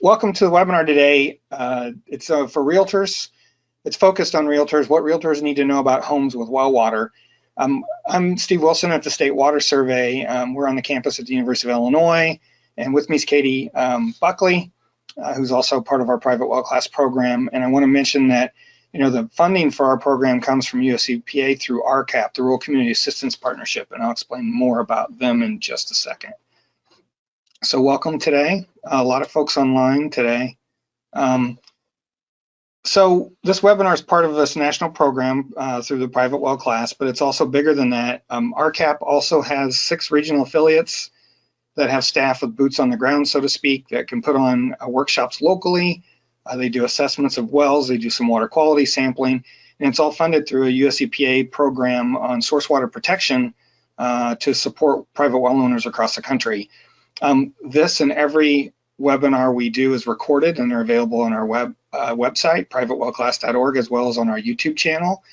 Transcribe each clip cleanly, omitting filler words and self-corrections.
Welcome to the webinar today. It's for Realtors. It's focused on Realtors, what Realtors need to know about homes with well water. I'm Steve Wilson at the State Water Survey. We're on the campus at the University of Illinois, and with me is Katie Buckley, who's also part of our private well class program. And I want to mention that the funding for our program comes from US EPA through RCAP, the Rural Community Assistance Partnership, and I'll explain more about them in just a second. So welcome today. A lot of folks online today. So this webinar is part of this national program through the private well class, but it's also bigger than that. RCAP also has 6 regional affiliates that have staff with boots on the ground, so to speak, that can put on workshops locally. They do assessments of wells, they do some water quality sampling, and it's all funded through a US EPA program on source water protection to support private well owners across the country. This and every webinar we do is recorded and they're available on our website, privatewellclass.org, as well as on our YouTube channel.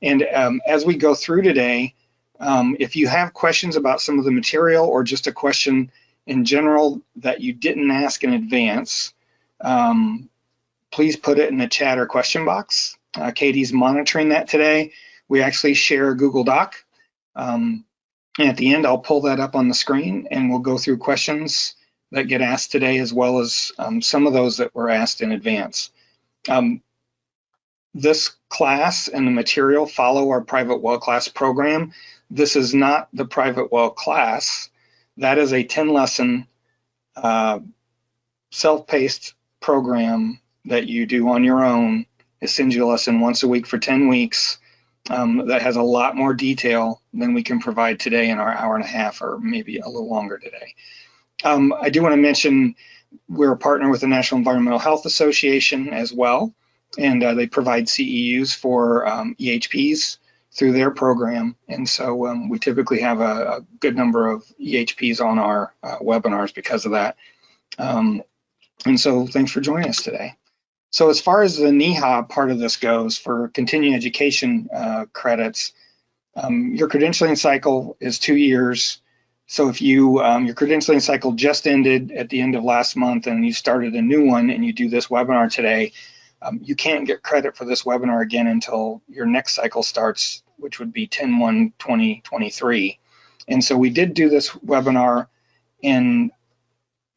And as we go through today, if you have questions about some of the material or just a question in general that you didn't ask in advance, please put it in the chat or question box. Katie's monitoring that today. We actually share a Google Doc. And at the end, I'll pull that up on the screen and we'll go through questions that get asked today, as well as some of those that were asked in advance. This class and the material follow our private well class program. This is not the private well class. That is a 10-lesson self-paced program that you do on your own. It sends you a lesson once a week for 10 weeks. That has a lot more detail than we can provide today in our hour and a half, or maybe a little longer today. I do want to mention we're a partner with the National Environmental Health Association as well, and they provide CEUs for EHPs through their program. And so we typically have a good number of EHPs on our webinars because of that. And so thanks for joining us today. So as far as the NEHA part of this goes, for continuing education credits, your credentialing cycle is 2 years. So if you your credentialing cycle just ended at the end of last month and you started a new one and you do this webinar today, you can't get credit for this webinar again until your next cycle starts, which would be 10/1/2023. And so we did do this webinar in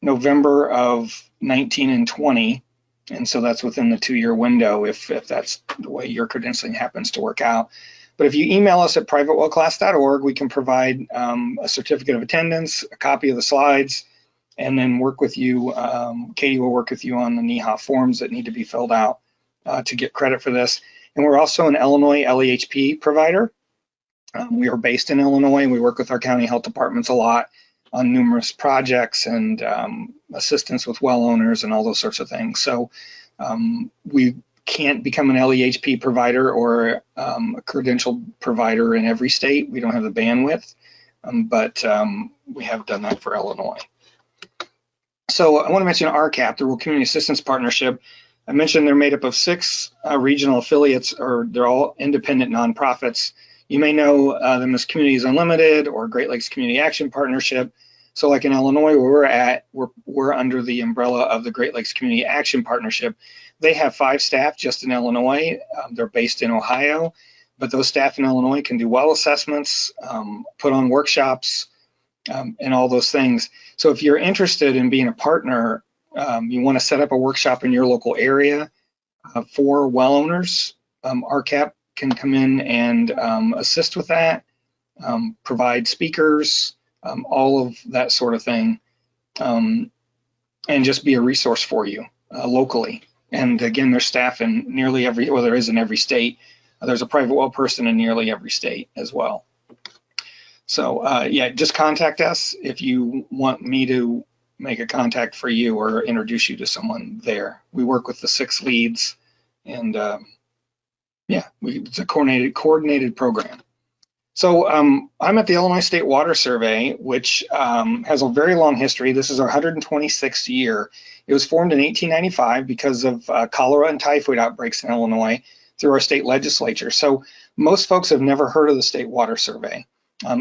November of 19 and 20. And so that's within the 2-year window if that's the way your credentialing happens to work out. But if you email us at privatewellclass.org, we can provide a certificate of attendance, a copy of the slides, and then work with you. Katie will work with you on the NEHA forms that need to be filled out to get credit for this. And we're also an Illinois LEHP provider. We are based in Illinois. We work with our county health departments a lot on numerous projects and assistance with well owners and all those sorts of things. So we can't become an LEHP provider or a credentialed provider in every state. We don't have the bandwidth, but we have done that for Illinois. So I want to mention RCAP, the Rural Community Assistance Partnership. I mentioned they're made up of 6 regional affiliates, or they're all independent nonprofits. You may know them as Communities Unlimited or Great Lakes Community Action Partnership. So like in Illinois, where we're at, we're under the umbrella of the Great Lakes Community Action Partnership. They have 5 staff just in Illinois. They're based in Ohio, but those staff in Illinois can do well assessments, put on workshops, and all those things. So if you're interested in being a partner, you want to set up a workshop in your local area for well owners, RCAP can come in and assist with that, provide speakers, all of that sort of thing, and just be a resource for you locally. And again, there's staff in nearly every, well, there is in every state. There's a private well person in nearly every state as well. So yeah, just contact us if you want me to make a contact for you or introduce you to someone there. We work with the 6 leads, and yeah, it's a coordinated program. So I'm at the Illinois State Water Survey, which has a very long history. This is our 126th year. It was formed in 1895 because of cholera and typhoid outbreaks in Illinois through our state legislature. So most folks have never heard of the State Water Survey.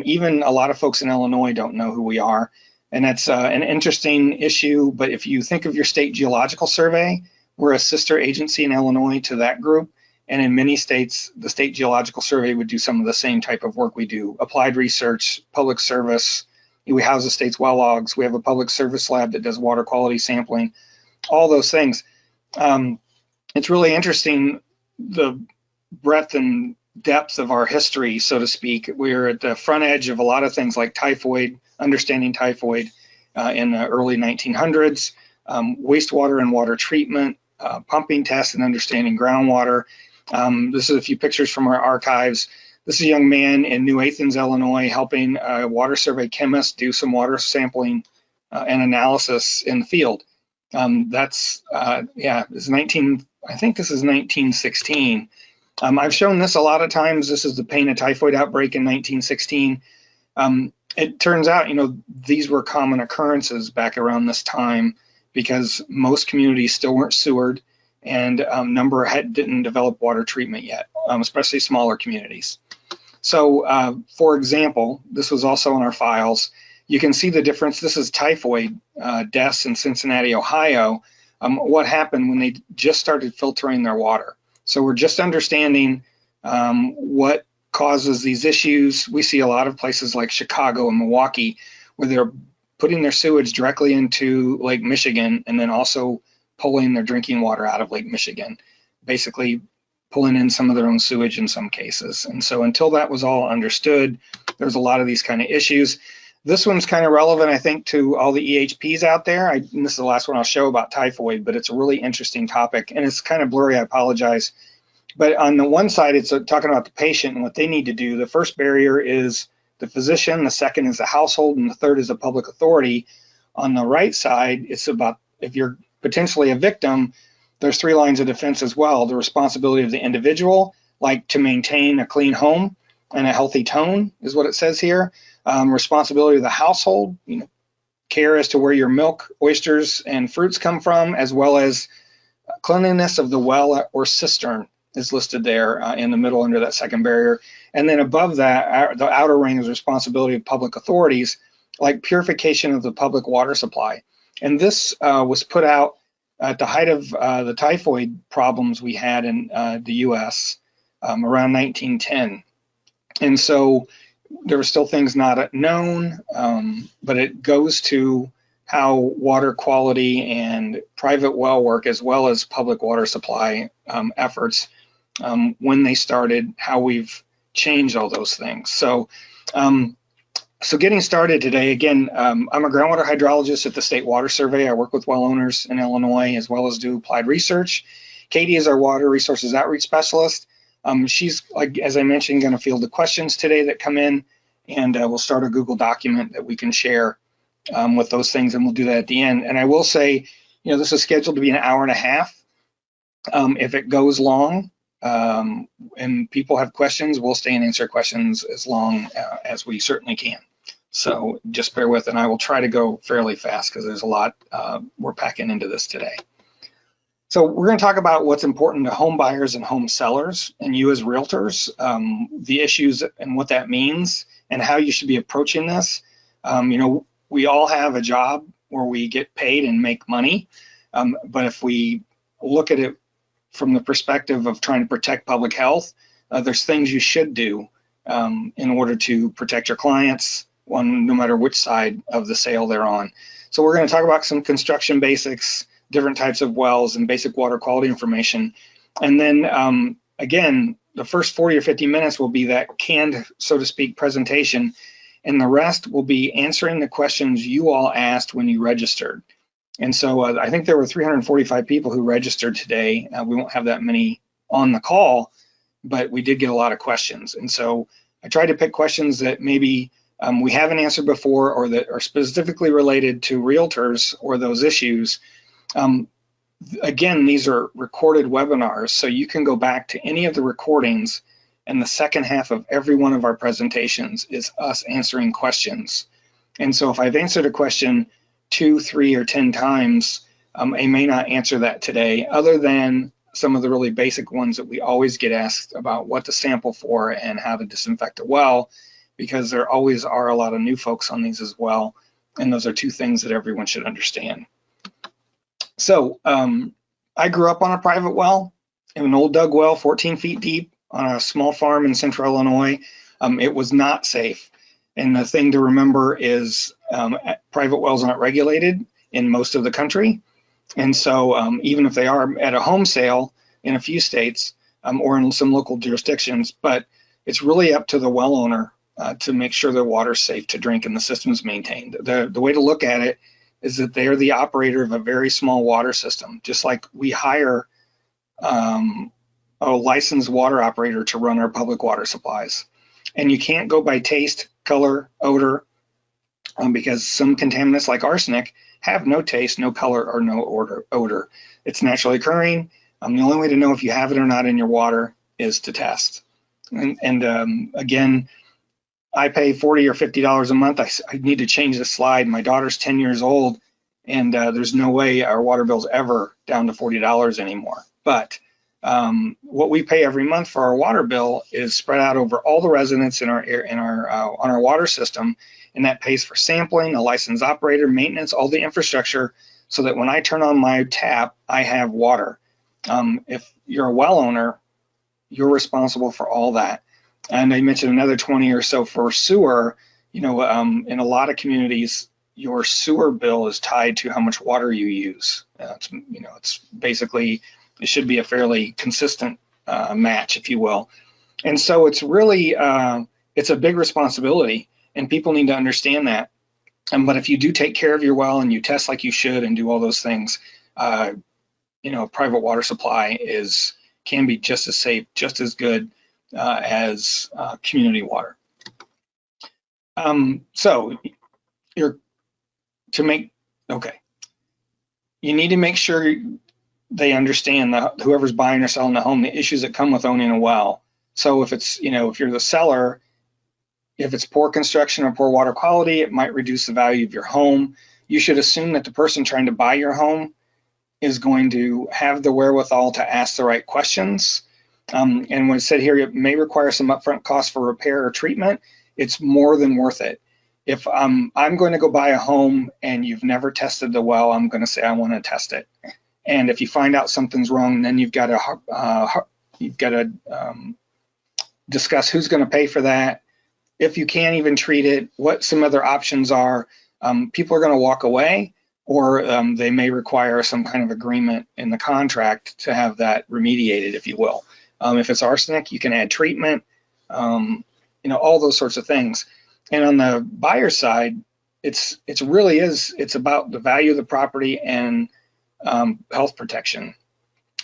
Even a lot of folks in Illinois don't know who we are. And that's an interesting issue. But if you think of your state geological survey, we're a sister agency in Illinois to that group. And in many states, the state geological survey would do some of the same type of work we do: applied research, public service. We house the state's well logs. We have a public service lab that does water quality sampling, all those things. It's really interesting, the breadth and depth of our history, so to speak. We're at the front edge of a lot of things like typhoid, understanding typhoid in the early 1900s, wastewater and water treatment, pumping tests and understanding groundwater. This is a few pictures from our archives. This is a young man in New Athens, Illinois, helping a water survey chemist do some water sampling and analysis in the field. This is 19, I think this is 1916. I've shown this a lot of times. This is the pain of typhoid outbreak in 1916. It turns out, these were common occurrences back around this time because most communities still weren't sewered, and didn't develop water treatment yet, especially smaller communities. So, for example, this was also in our files. You can see the difference. This is typhoid deaths in Cincinnati, Ohio. What happened when they just started filtering their water. So we're just understanding what causes these issues. We see a lot of places like Chicago and Milwaukee where they're putting their sewage directly into Lake Michigan and then also pulling their drinking water out of Lake Michigan, basically pulling in some of their own sewage in some cases. And so until that was all understood, there's a lot of these kind of issues. This one's kind of relevant, I think, to all the EHPs out there. And this is the last one I'll show about typhoid, but it's a really interesting topic, and it's kind of blurry, I apologize. But on the one side, it's talking about the patient and what they need to do. The first barrier is the physician, the second is the household, and the third is the public authority. On the right side, it's about if you're potentially a victim, there's 3 lines of defense as well. The responsibility of the individual, like to maintain a clean home and a healthy tone is what it says here. Responsibility of the household, care as to where your milk, oysters, and fruits come from, as well as cleanliness of the well or cistern is listed there in the middle under that second barrier. And then above that, the outer ring is responsibility of public authorities, like purification of the public water supply. And this was put out at the height of the typhoid problems we had in the US around 1910. And so there were still things not known, but it goes to how water quality and private well work, as well as public water supply efforts, when they started, how we've changed all those things. So getting started today, again, I'm a groundwater hydrologist at the State Water Survey. I work with well owners in Illinois, as well as do applied research. Katie is our water resources outreach specialist. She's, like as I mentioned, going to field the questions today that come in, and we'll start a Google document that we can share with those things, and we'll do that at the end. And I will say, this is scheduled to be an hour and a half. If it goes long and people have questions, we'll stay and answer questions as long as we certainly can. So just bear with, and I will try to go fairly fast because there's a lot we're packing into this today. So we're going to talk about what's important to home buyers and home sellers and you as realtors, the issues and what that means and how you should be approaching this. We all have a job where we get paid and make money, but if we look at it from the perspective of trying to protect public health, there's things you should do in order to protect your clients, no matter which side of the sale they're on. So we're going to talk about some construction basics, different types of wells, and basic water quality information. And then again, the first 40 or 50 minutes will be that canned, so to speak, presentation, and the rest will be answering the questions you all asked when you registered. And so I think there were 345 people who registered today. We won't have that many on the call, but we did get a lot of questions. And so I tried to pick questions that maybe we haven't answered before, or that are specifically related to realtors or those issues. Again, these are recorded webinars, so you can go back to any of the recordings, and the second half of every one of our presentations is us answering questions. And so if I've answered a question 2, 3, or 10 times, I may not answer that today, other than some of the really basic ones that we always get asked about: what to sample for and how to disinfect a well, because there always are a lot of new folks on these as well. And those are two things that everyone should understand. So I grew up on a private well, an old dug well, 14 feet deep on a small farm in central Illinois. It was not safe. And the thing to remember is private wells aren't regulated in most of the country. And so even if they are at a home sale in a few states or in some local jurisdictions, but it's really up to the well owner to make sure the water's safe to drink and the system's maintained. The way to look at it is that they are the operator of a very small water system, just like we hire a licensed water operator to run our public water supplies. And you can't go by taste, color, odor, because some contaminants like arsenic have no taste, no color, or no odor. It's naturally occurring. The only way to know if you have it or not in your water is to test. And again, I pay $40 or $50 a month. I need to change the slide. My daughter's 10 years old, and there's no way our water bill's ever down to $40 anymore. But what we pay every month for our water bill is spread out over all the residents in our on our water system, and that pays for sampling, a licensed operator, maintenance, all the infrastructure, so that when I turn on my tap, I have water. If you're a well owner, you're responsible for all that. And I mentioned another 20 or so for sewer. In a lot of communities, your sewer bill is tied to how much water you use. It's basically, it should be a fairly consistent match, if you will. And so it's really, it's a big responsibility, and people need to understand that. But if you do take care of your well and you test like you should and do all those things, private water supply can be just as safe, just as good as community water. You need to make sure they understand whoever's buying or selling the home, the issues that come with owning a well. So if it's, if you're the seller, if it's poor construction or poor water quality, it might reduce the value of your home. You should assume that the person trying to buy your home is going to have the wherewithal to ask the right questions. And when it said here, it may require some upfront costs for repair or treatment, it's more than worth it. If I'm going to go buy a home and you've never tested the well, I'm going to say I want to test it. And if you find out something's wrong, then you've got to discuss who's going to pay for that. If you can't even treat it, what some other options are. People are going to walk away, or they may require some kind of agreement in the contract to have that remediated, if you will. If it's arsenic, you can add treatment, all those sorts of things. And on the buyer side, it's about the value of the property and health protection,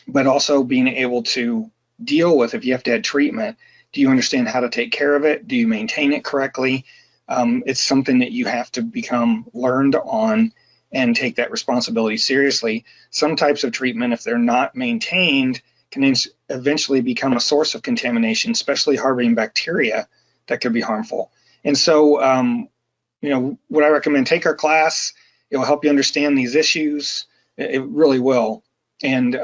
but also being able to deal with, if you have to add treatment, do you understand how to take care of it? Do you maintain it correctly? It's something that you have to become learned on and take that responsibility seriously. Some types of treatment, if they're not maintained, can eventually become a source of contamination, especially harboring bacteria that could be harmful. And so, what I recommend, take our class. It will help you understand these issues. It really will. And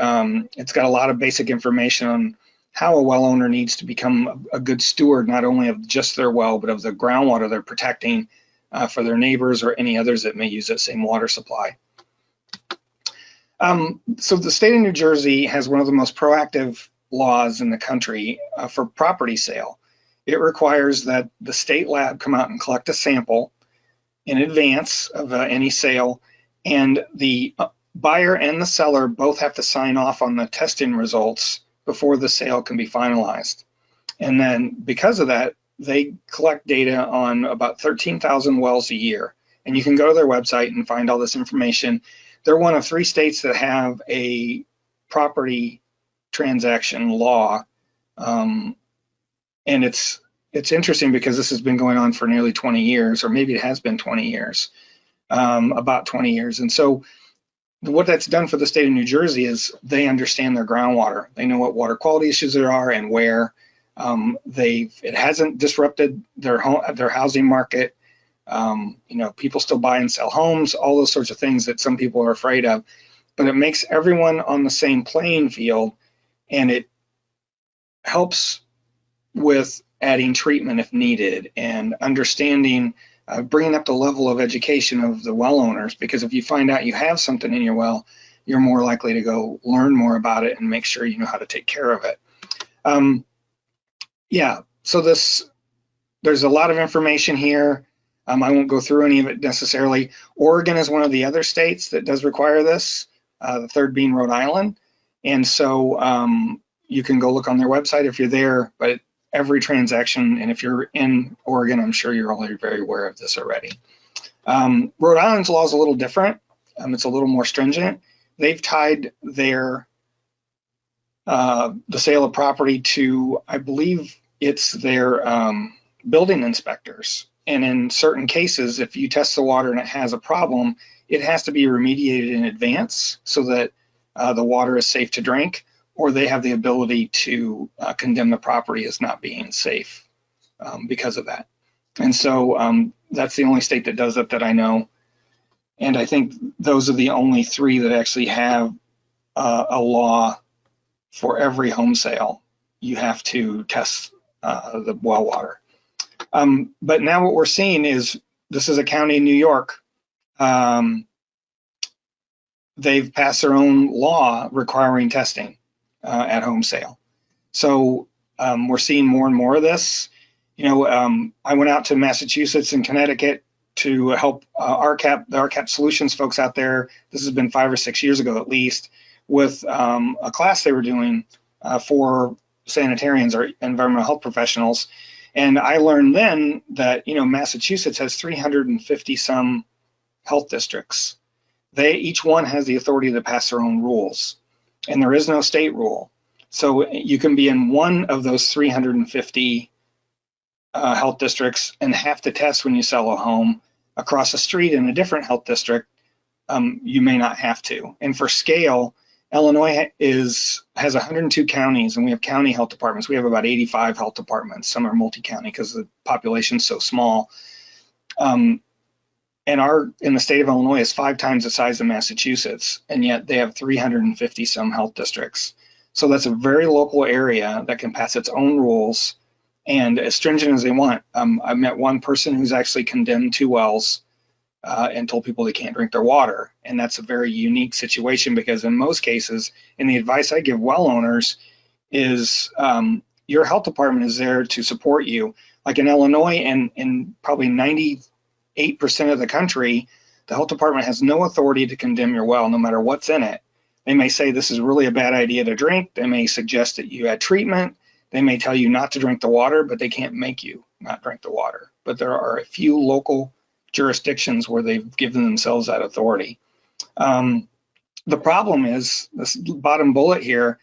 it's got a lot of basic information on how a well owner needs to become a good steward, not only of just their well, but of the groundwater they're protecting for their neighbors or any others that may use that same water supply. So the state of New Jersey has one of the most proactive laws in the country for property sale. It requires that the state lab come out and collect a sample in advance of any sale, and the buyer and the seller both have to sign off on the testing results before the sale can be finalized. And then because of that, they collect data on about 13,000 wells a year. And you can go to their website and find all this information. They're one of 3 states that have a property transaction law. And it's interesting because this has been going on for nearly 20 years, or maybe it has been 20 years, about 20 years. And so what that's done for the state of New Jersey is they understand their groundwater. They know what water quality issues there are and where. It hasn't disrupted their housing market. People still buy and sell homes, all those sorts of things that some people are afraid of. But it makes everyone on the same playing field, and it helps with adding treatment if needed, and understanding bringing up the level of education of the well owners, because if you find out you have something in your well, you're more likely to go learn more about it and make sure you know how to take care of it. Yeah, so there's a lot of information here. I won't go through any of it necessarily. Oregon is one of the other states that does require this, the third being Rhode Island. And so you can go look on their website if you're there, but every transaction, and if you're in Oregon, I'm sure you're already very aware of this already. Rhode Island's law is a little different. It's a little more stringent. They've tied their the sale of property to, I believe it's their building inspectors. And in certain cases, if you test the water and it has a problem, it has to be remediated in advance so that the water is safe to drink, or they have the ability to condemn the property as not being safe because of that. And so that's the only state that does it that I know. And I think those are the only three that actually have a law for every home sale. You have to test the well water. But now what we're seeing is, this is a county in New York. They've passed their own law requiring testing at home sale. So we're seeing more and more of this. You know, I went out to Massachusetts and Connecticut to help the RCAP Solutions folks out there. This has been 5 or 6 years ago at least, with a class they were doing for sanitarians or environmental health professionals. And I learned then that, you know, Massachusetts has 350 some health districts. Each one has the authority to pass their own rules, and there is no state rule. So you can be in one of those 350 health districts and have to test when you sell a home. Across the street in a different health district, you may not have to. And for scale, Illinois has 102 counties, and we have county health departments. We have about 85 health departments. Some are multi-county because the population's so small. And in the state of Illinois is 5 times the size of Massachusetts, and yet they have 350 some health districts. So that's a very local area that can pass its own rules, and as stringent as they want. I met one person who's actually condemned 2 wells and told people they can't drink their water. And that's a very unique situation, because in most cases, and the advice I give well owners is your health department is there to support you. Like in Illinois and probably 98% of the country, the health department has no authority to condemn your well, no matter what's in it. They may say this is really a bad idea to drink. They may suggest that you add treatment. They may tell you not to drink the water, but they can't make you not drink the water. But there are a few local jurisdictions where they've given themselves that authority. The problem is this bottom bullet here.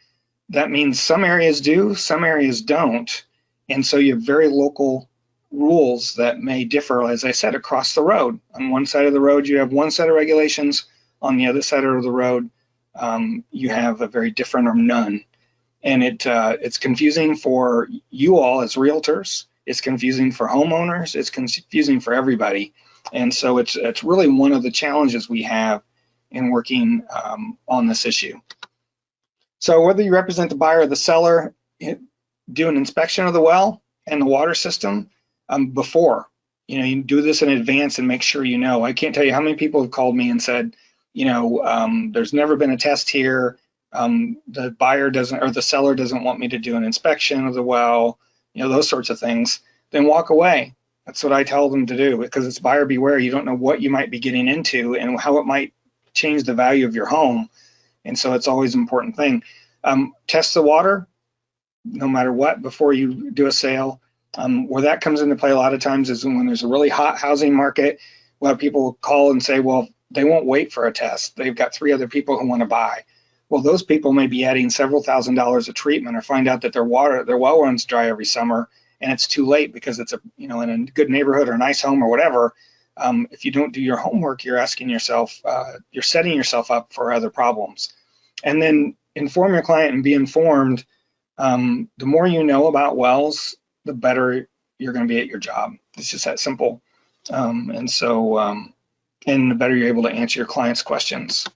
That means some areas do, some areas don't. And so you have very local rules that may differ, as I said, across the road. On one side of the road, you have one set of regulations. On the other side of the road, you have a very different or none. And it's confusing for you all as realtors. It's confusing for homeowners. It's confusing for everybody. And so it's really one of the challenges we have in working on this issue. So whether you represent the buyer or the seller, do an inspection of the well and the water system before. You know, you do this in advance and make sure you know. I can't tell you how many people have called me and said, you know, there's never been a test here. The buyer doesn't, or the seller doesn't want me to do an inspection of the well, you know, those sorts of things. Then walk away. That's what I tell them to do, because it's buyer beware. You don't know what you might be getting into and how it might change the value of your home. And so it's always an important thing. Test the water, no matter what, before you do a sale. Where that comes into play a lot of times is when there's a really hot housing market. A lot of people call and say, well, they won't wait for a test. They've got 3 other people who want to buy. Well, those people may be adding several $1,000s of treatment, or find out that their well runs dry every summer, and it's too late because it's in a good neighborhood or a nice home or whatever. If you don't do your homework, you're asking yourself, you're setting yourself up for other problems. And then inform your client and be informed. The more you know about wells, the better you're going to be at your job. It's just that simple. And the better you're able to answer your client's questions.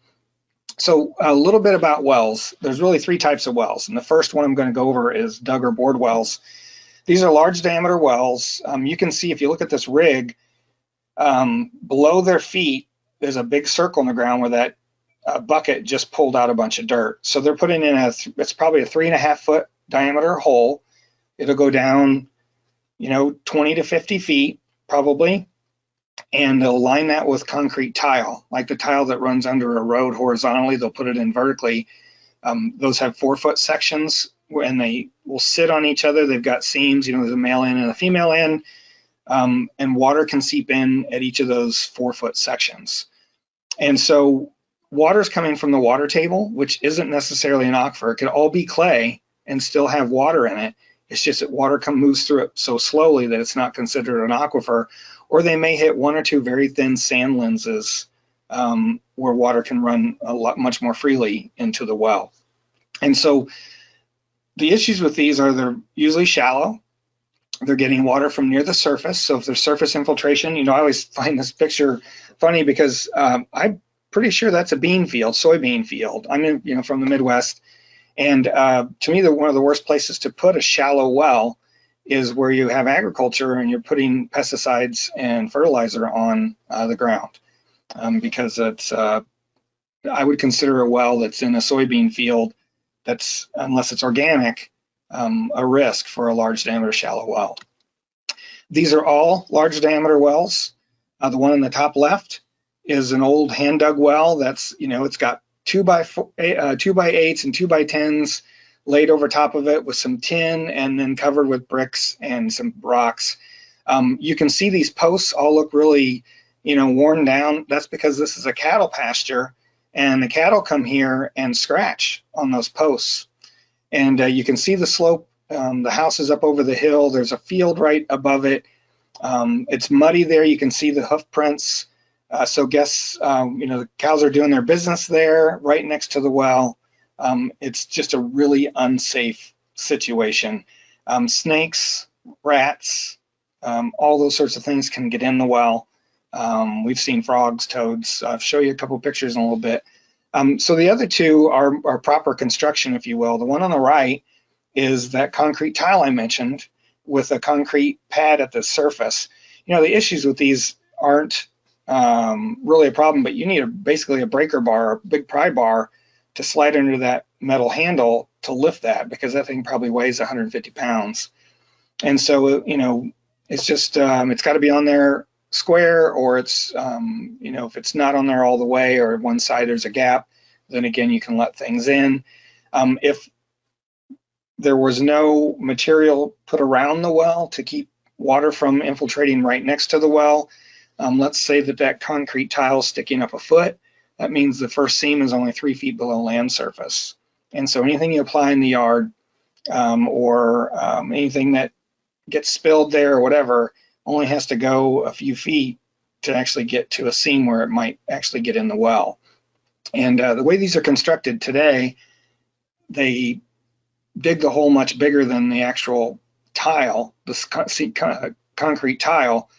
So a little bit about wells. There's really 3 types of wells. And the first one I'm going to go over is dug or bored wells. These are large diameter wells. You can see if you look at this rig, Below their feet, there's a big circle in the ground where that bucket just pulled out a bunch of dirt. So they're putting in it's probably a 3.5 foot diameter hole. It'll go down, 20 to 50 feet probably, and they'll line that with concrete tile, like the tile that runs under a road horizontally. They'll put it in vertically. Those have 4-foot sections, and they will sit on each other. They've got seams, there's a male end and a female end, and water can seep in at each of those 4-foot sections. And so water's coming from the water table, which isn't necessarily an aquifer. It could all be clay and still have water in it. It's just that water moves through it so slowly that it's not considered an aquifer. Or they may hit 1 or 2 very thin sand lenses where water can run much more freely into the well. And so the issues with these are they're usually shallow. They're getting water from near the surface. So if there's surface infiltration, I always find this picture funny because I'm pretty sure that's a bean field, soybean field. I'm from the Midwest. And to me, one of the worst places to put a shallow well is where you have agriculture and you're putting pesticides and fertilizer on the ground, because it's I would consider a well that's in a soybean field that's, unless it's organic, a risk for a large diameter shallow well. These are all large diameter wells. The one in the top left is an old hand dug well that's, it's got 2x8s and 2x10s laid over top of it with some tin and then covered with bricks and some rocks. You can see these posts all look really, worn down. That's because this is a cattle pasture and the cattle come here and scratch on those posts. And you can see the slope. The house is up over the hill. There's a field right above it. It's muddy there. You can see the hoof prints. So the cows are doing their business there right next to the well. It's just a really unsafe situation. Snakes, rats, all those sorts of things can get in the well. We've seen frogs, toads. I'll show you a couple pictures in a little bit. So the other two are proper construction, if you will. The one on the right is that concrete tile I mentioned with a concrete pad at the surface. The issues with these aren't really a problem, but you need basically a breaker bar, a big pry bar to slide under that metal handle to lift that, because that thing probably weighs 150 pounds. And so, it's just, it's got to be on there square, or it's, if it's not on there all the way, or one side there's a gap, then again, you can let things in. If there was no material put around the well to keep water from infiltrating right next to the well, let's say that concrete tile is sticking up a foot, that means the first seam is only 3 feet below land surface. And so anything you apply in the yard or anything that gets spilled there or whatever only has to go a few feet to actually get to a seam where it might actually get in the well. And the way these are constructed today, they dig the hole much bigger than the actual tile, the concrete tile,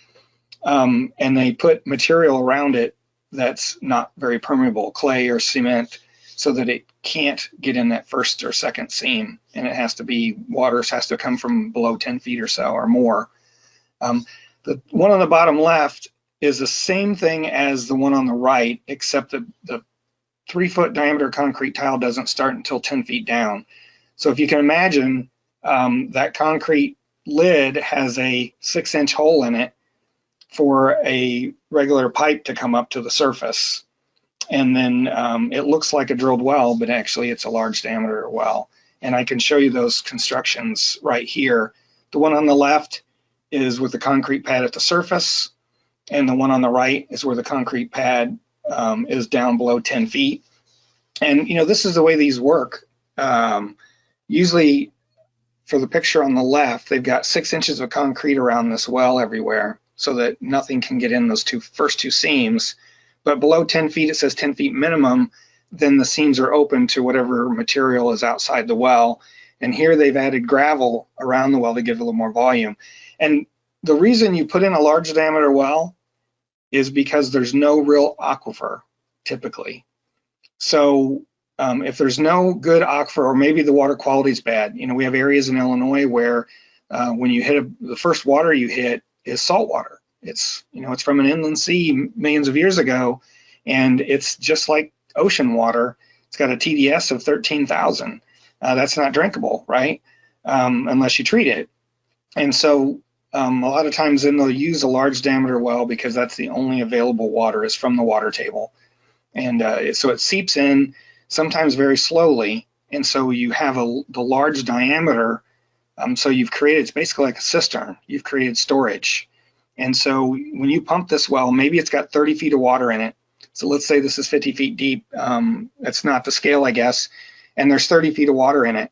and they put material around it that's not very permeable, clay or cement, so that it can't get in that first or second seam. And it has to be, water has to come from below 10 feet or so or more. The one on the bottom left is the same thing as the one on the right, except that the 3-foot diameter concrete tile doesn't start until 10 feet down. So if you can imagine, that concrete lid has a 6-inch hole in it for a regular pipe to come up to the surface. And then it looks like a drilled well, but actually it's a large diameter well. And I can show you those constructions right here. The one on the left is with the concrete pad at the surface, and the one on the right is where the concrete pad is down below 10 feet. And this is the way these work. Usually for the picture on the left, they've got 6 inches of concrete around this well everywhere, so that nothing can get in those first two seams. But below 10 feet, it says 10 feet minimum, then the seams are open to whatever material is outside the well. And here they've added gravel around the well to give it a little more volume. And the reason you put in a large diameter well is because there's no real aquifer, typically. So if there's no good aquifer, or maybe the water quality is bad, we have areas in Illinois where when you hit the first water you hit is salt water. It's from an inland sea millions of years ago, and it's just like ocean water. It's got a TDS of 13,000. That's not drinkable, right? Unless you treat it. And so a lot of times then they'll use a large diameter well because that's the only available water is from the water table. And so it seeps in sometimes very slowly. And so you have the large diameter. So you've created, it's basically like a cistern. You've created storage. And so when you pump this well, maybe it's got 30 feet of water in it. So let's say this is 50 feet deep. That's not the scale, I guess. And there's 30 feet of water in it.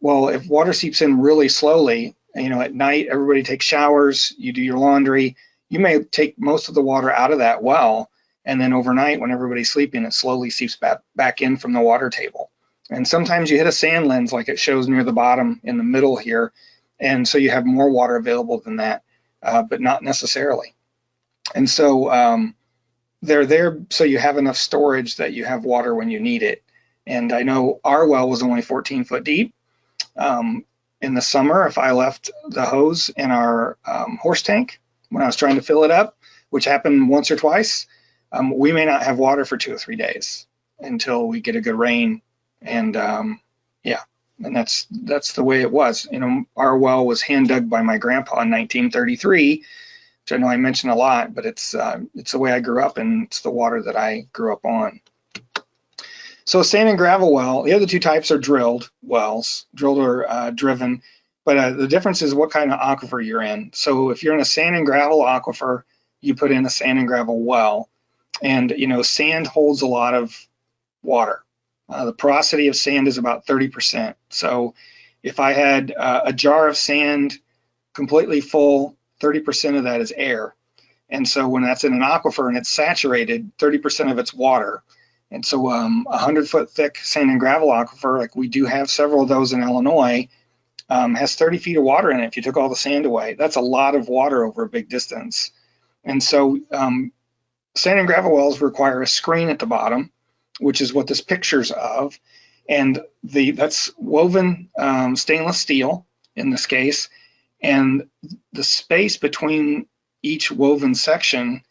Well, if water seeps in really slowly, at night, everybody takes showers, you do your laundry, you may take most of the water out of that well. And then overnight, when everybody's sleeping, it slowly seeps back in from the water table. And sometimes you hit a sand lens like it shows near the bottom in the middle here. And so you have more water available than that, but not necessarily. And so they're there so you have enough storage that you have water when you need it. And I know our well was only 14 foot deep. In the summer, if I left the hose in our horse tank when I was trying to fill it up, which happened once or twice, we may not have water for 2 or 3 days until we get a good rain. And yeah, and that's the way it was. Our well was hand dug by my grandpa in 1933, which I know I mentioned a lot, but it's the way I grew up, and it's the water that I grew up on. So sand and gravel well, the other two types are drilled wells, drilled or driven, but the difference is what kind of aquifer you're in. So if you're in a sand and gravel aquifer, you put in a sand and gravel well, and sand holds a lot of water. The porosity of sand is about 30%. So if I had a jar of sand completely full, 30% of that is air. And so when that's in an aquifer and it's saturated, 30% of it's water. And so 100-foot thick sand and gravel aquifer, like we do have several of those in Illinois, has 30 feet of water in it if you took all the sand away. That's a lot of water over a big distance. And so sand and gravel wells require a screen at the bottom, which is what this picture's of. And that's woven stainless steel in this case. And the space between each woven section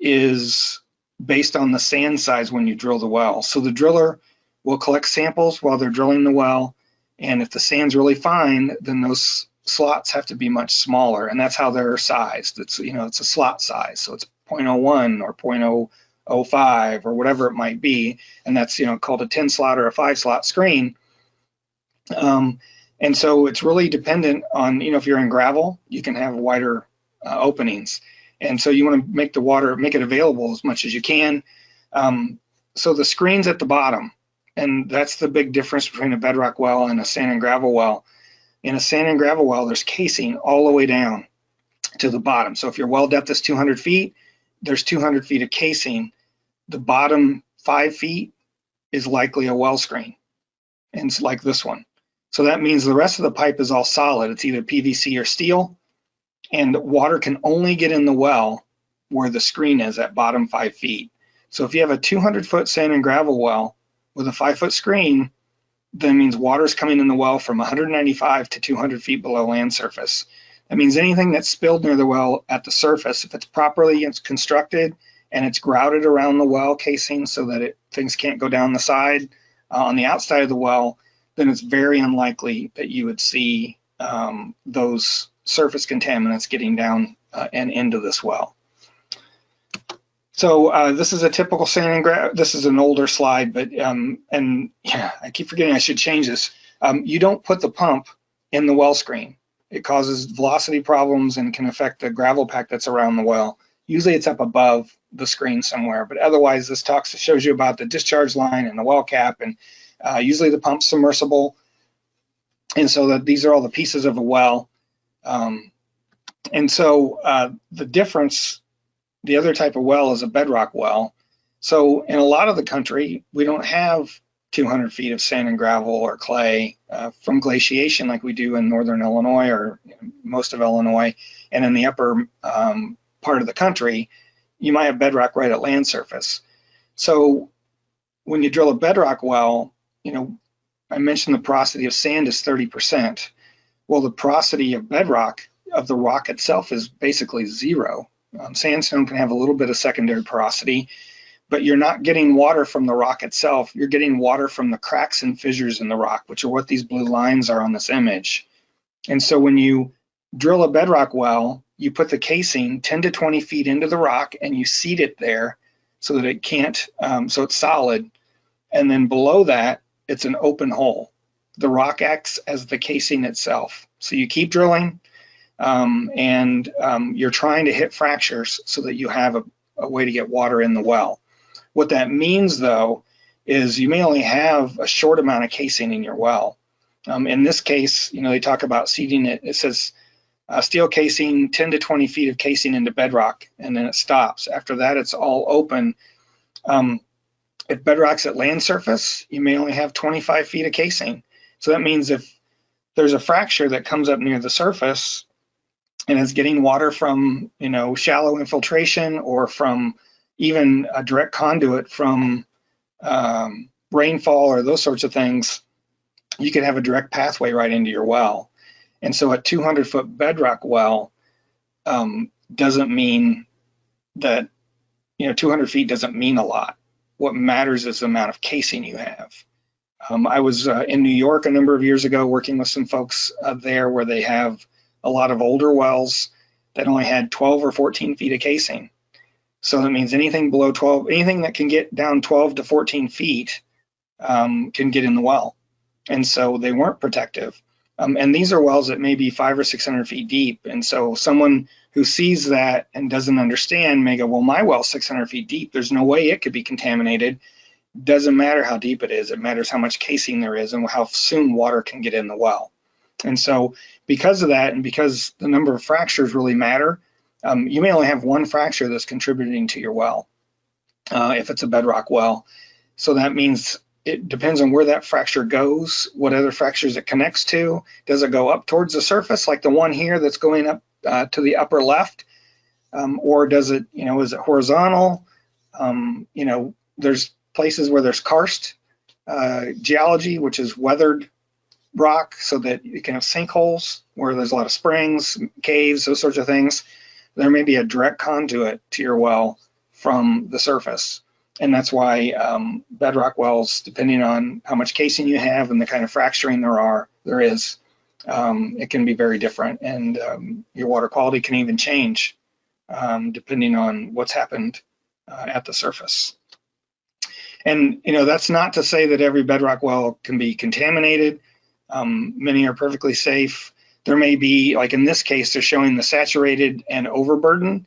is based on the sand size when you drill the well. So the driller will collect samples while they're drilling the well, and if the sand's really fine, then those slots have to be much smaller, and that's how they're sized. It's it's a slot size, so it's 0.01 or 0.005 or whatever it might be, and that's called a 10 slot or a 5 slot screen. And so it's really dependent on if you're in gravel, you can have wider openings. And so you want to make the water, make it available as much as you can. So the screen's at the bottom, and that's the big difference between a bedrock well and a sand and gravel well. In a sand and gravel well, there's casing all the way down to the bottom. So if your well depth is 200 feet, there's 200 feet of casing. The bottom 5 feet is likely a well screen, and it's like this one. So that means the rest of the pipe is all solid. It's either PVC or steel. And water can only get in the well where the screen is at bottom 5 feet. So if you have a 200-foot sand and gravel well with a 5-foot screen, that means water is coming in the well from 195 to 200 feet below land surface. That means anything that's spilled near the well at the surface, if it's properly constructed and it's grouted around the well casing so that things can't go down the side on the outside of the well, then it's very unlikely that you would see those surface contaminants getting down and into this well. So this is a typical sand and gravel. This is an older slide, but and yeah, I keep forgetting I should change this. You don't put the pump in the well screen. It causes velocity problems and can affect the gravel pack that's around the well. Usually it's up above the screen somewhere, but otherwise this shows you about the discharge line and the well cap, and usually the pump's submersible. And so these are all the pieces of a well. And so the difference, the other type of well is a bedrock well. So in a lot of the country, we don't have 200 feet of sand and gravel or clay from glaciation like we do in northern Illinois or most of Illinois. And in the upper part of the country, you might have bedrock right at land surface. So when you drill a bedrock well, I mentioned the porosity of sand is 30%. Well, the porosity of bedrock, of the rock itself, is basically 0. Sandstone can have a little bit of secondary porosity, but you're not getting water from the rock itself. You're getting water from the cracks and fissures in the rock, which are what these blue lines are on this image. And so when you drill a bedrock well, you put the casing 10 to 20 feet into the rock and you seat it there so that it can't, so it's solid. And then below that, it's an open hole. The rock acts as the casing itself. So you keep drilling, and you're trying to hit fractures so that you have a way to get water in the well. What that means, though, is you may only have a short amount of casing in your well. In this case, they talk about seating it. It says steel casing, 10 to 20 feet of casing into bedrock, and then it stops. After that, it's all open. If bedrock's at land surface, you may only have 25 feet of casing. So that means if there's a fracture that comes up near the surface and is getting water from, shallow infiltration or from even a direct conduit from rainfall or those sorts of things, you could have a direct pathway right into your well. And so a 200-foot bedrock well doesn't mean that, 200 feet doesn't mean a lot. What matters is the amount of casing you have. I was in New York a number of years ago working with some folks there where they have a lot of older wells that only had 12 or 14 feet of casing. So that means anything below 12, anything that can get down 12 to 14 feet can get in the well. And so they weren't protective. And these are wells that may be 500 or 600 feet deep. And so someone who sees that and doesn't understand may go, well, my well's 600 feet deep. There's no way it could be contaminated. Doesn't matter how deep it is. It matters how much casing there is and how soon water can get in the well. And so because of that, and because the number of fractures really matter, you may only have one fracture that's contributing to your well if it's a bedrock well. So that means it depends on where that fracture goes, what other fractures it connects to. Does it go up towards the surface like the one here that's going up to the upper left? Or does it, is it horizontal? There's places where there's karst geology, which is weathered rock, so that you can have sinkholes where there's a lot of springs, caves, those sorts of things. There may be a direct conduit to your well from the surface. And that's why bedrock wells, depending on how much casing you have and the kind of fracturing there is, it can be very different. And your water quality can even change depending on what's happened at the surface. And that's not to say that every bedrock well can be contaminated. Many are perfectly safe. There may be, like in this case, they're showing the saturated and overburden.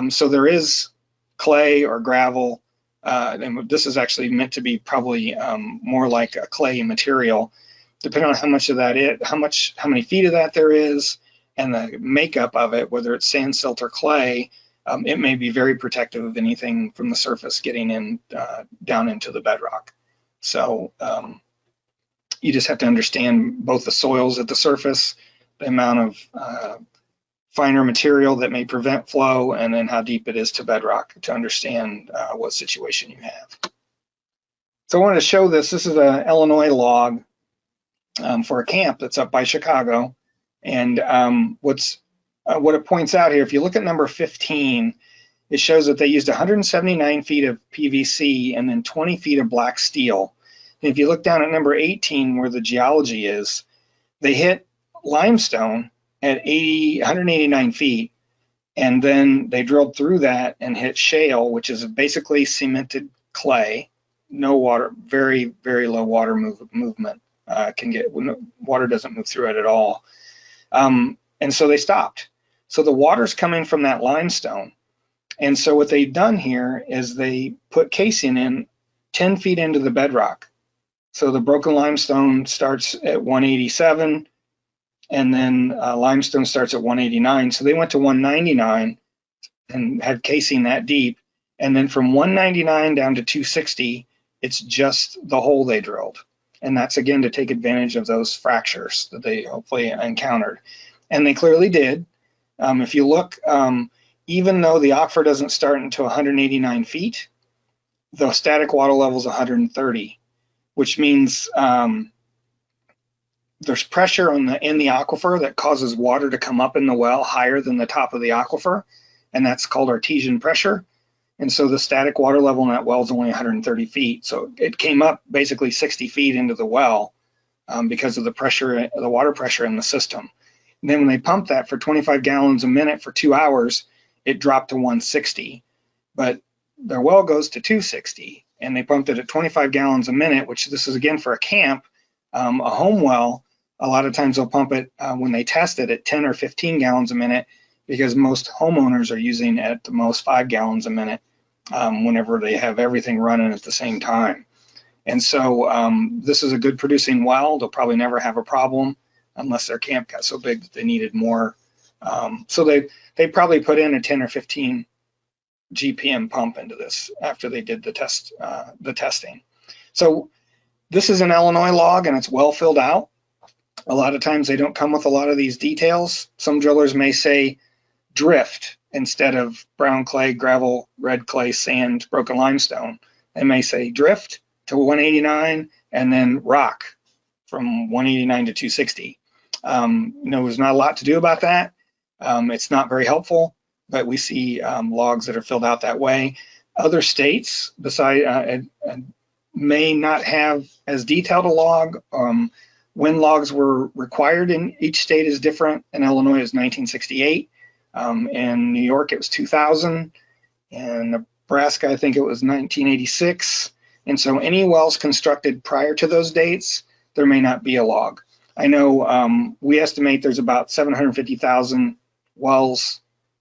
So there is clay or gravel. And this is actually meant to be probably more like a clay material, depending on how much of that how many feet of that there is, and the makeup of it, whether it's sand, silt, or clay. It may be very protective of anything from the surface getting in down into the bedrock. So you just have to understand both the soils at the surface, the amount of finer material that may prevent flow, and then how deep it is to bedrock to understand what situation you have. So I wanted to show this. This is an Illinois log for a camp that's up by Chicago. And what it points out here, if you look at number 15, it shows that they used 179 feet of PVC and then 20 feet of black steel. And if you look down at number 18, where the geology is, they hit limestone at 189 feet, and then they drilled through that and hit shale, which is basically cemented clay, no water, very, very low water movement. Water doesn't move through it at all. And so they stopped. So the water's coming from that limestone. And so what they've done here is they put casing in 10 feet into the bedrock. So the broken limestone starts at 187, and then limestone starts at 189. So they went to 199 and had casing that deep. And then from 199 down to 260, it's just the hole they drilled. And that's, again, to take advantage of those fractures that they hopefully encountered. And they clearly did. If you look, even though the aquifer doesn't start until 189 feet, the static water level is 130, which means there's pressure in the aquifer that causes water to come up in the well higher than the top of the aquifer. and that's called Artesian pressure. And so the static water level in that well is only 130 feet. So it came up basically 60 feet into the well because of the pressure, the water pressure in the system. And then when they pumped that for 25 gallons a minute for 2 hours, it dropped to 160. But their well goes to 260, and they pumped it at 25 gallons a minute, which this is again for a camp. A home well, a lot of times they'll pump it when they test it at 10 or 15 gallons a minute, because most homeowners are using at the most 5 gallons a minute whenever they have everything running at the same time. And so this is a good producing well. They'll probably never have a problem unless their camp got so big that they needed more. So they probably put in a 10 or 15 GPM pump into this after they did the testing. So this is an Illinois log, and it's well filled out. A lot of times they don't come with a lot of these details. Some drillers may say drift instead of brown clay, gravel, red clay, sand, broken limestone. They may say drift to 189 and then rock from 189 to 260. There's not a lot to do about that. It's not very helpful, but we see logs that are filled out that way. Other states may not have as detailed a log. When logs were required in each state is different. In Illinois, it was 1968. In New York, it was 2000. In Nebraska, I think it was 1986. And so any wells constructed prior to those dates, there may not be a log. I know we estimate there's about 750,000 wells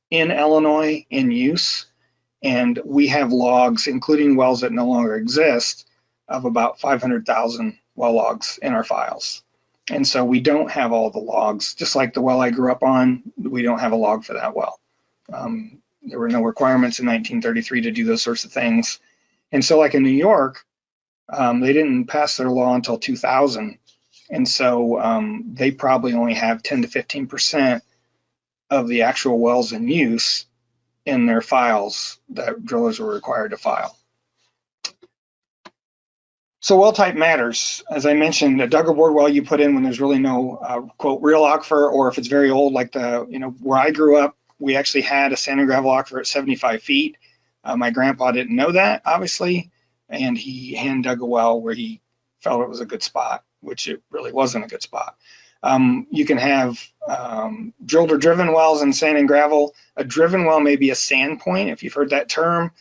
in Illinois in use, and we have logs, including wells that no longer exist, of about 500,000 well logs in our files. And so we don't have all the logs. Just like the well I grew up on, we don't have a log for that well. There were no requirements in 1933 to do those sorts of things. And so like in New York, they didn't pass their law until 2000. And so they probably only have 10 to 15% of the actual wells in use in their files that drillers were required to file. So well type matters. As I mentioned, a dugger bored well you put in when there's really no quote real aquifer, or if it's very old, like where I grew up, we actually had a sand and gravel aquifer at 75 feet. My grandpa didn't know that, obviously, and he hand dug a well where he felt it was a good spot, which it really wasn't a good spot. You can have drilled or driven wells in sand and gravel. A driven well may be a sand point, if you've heard that term.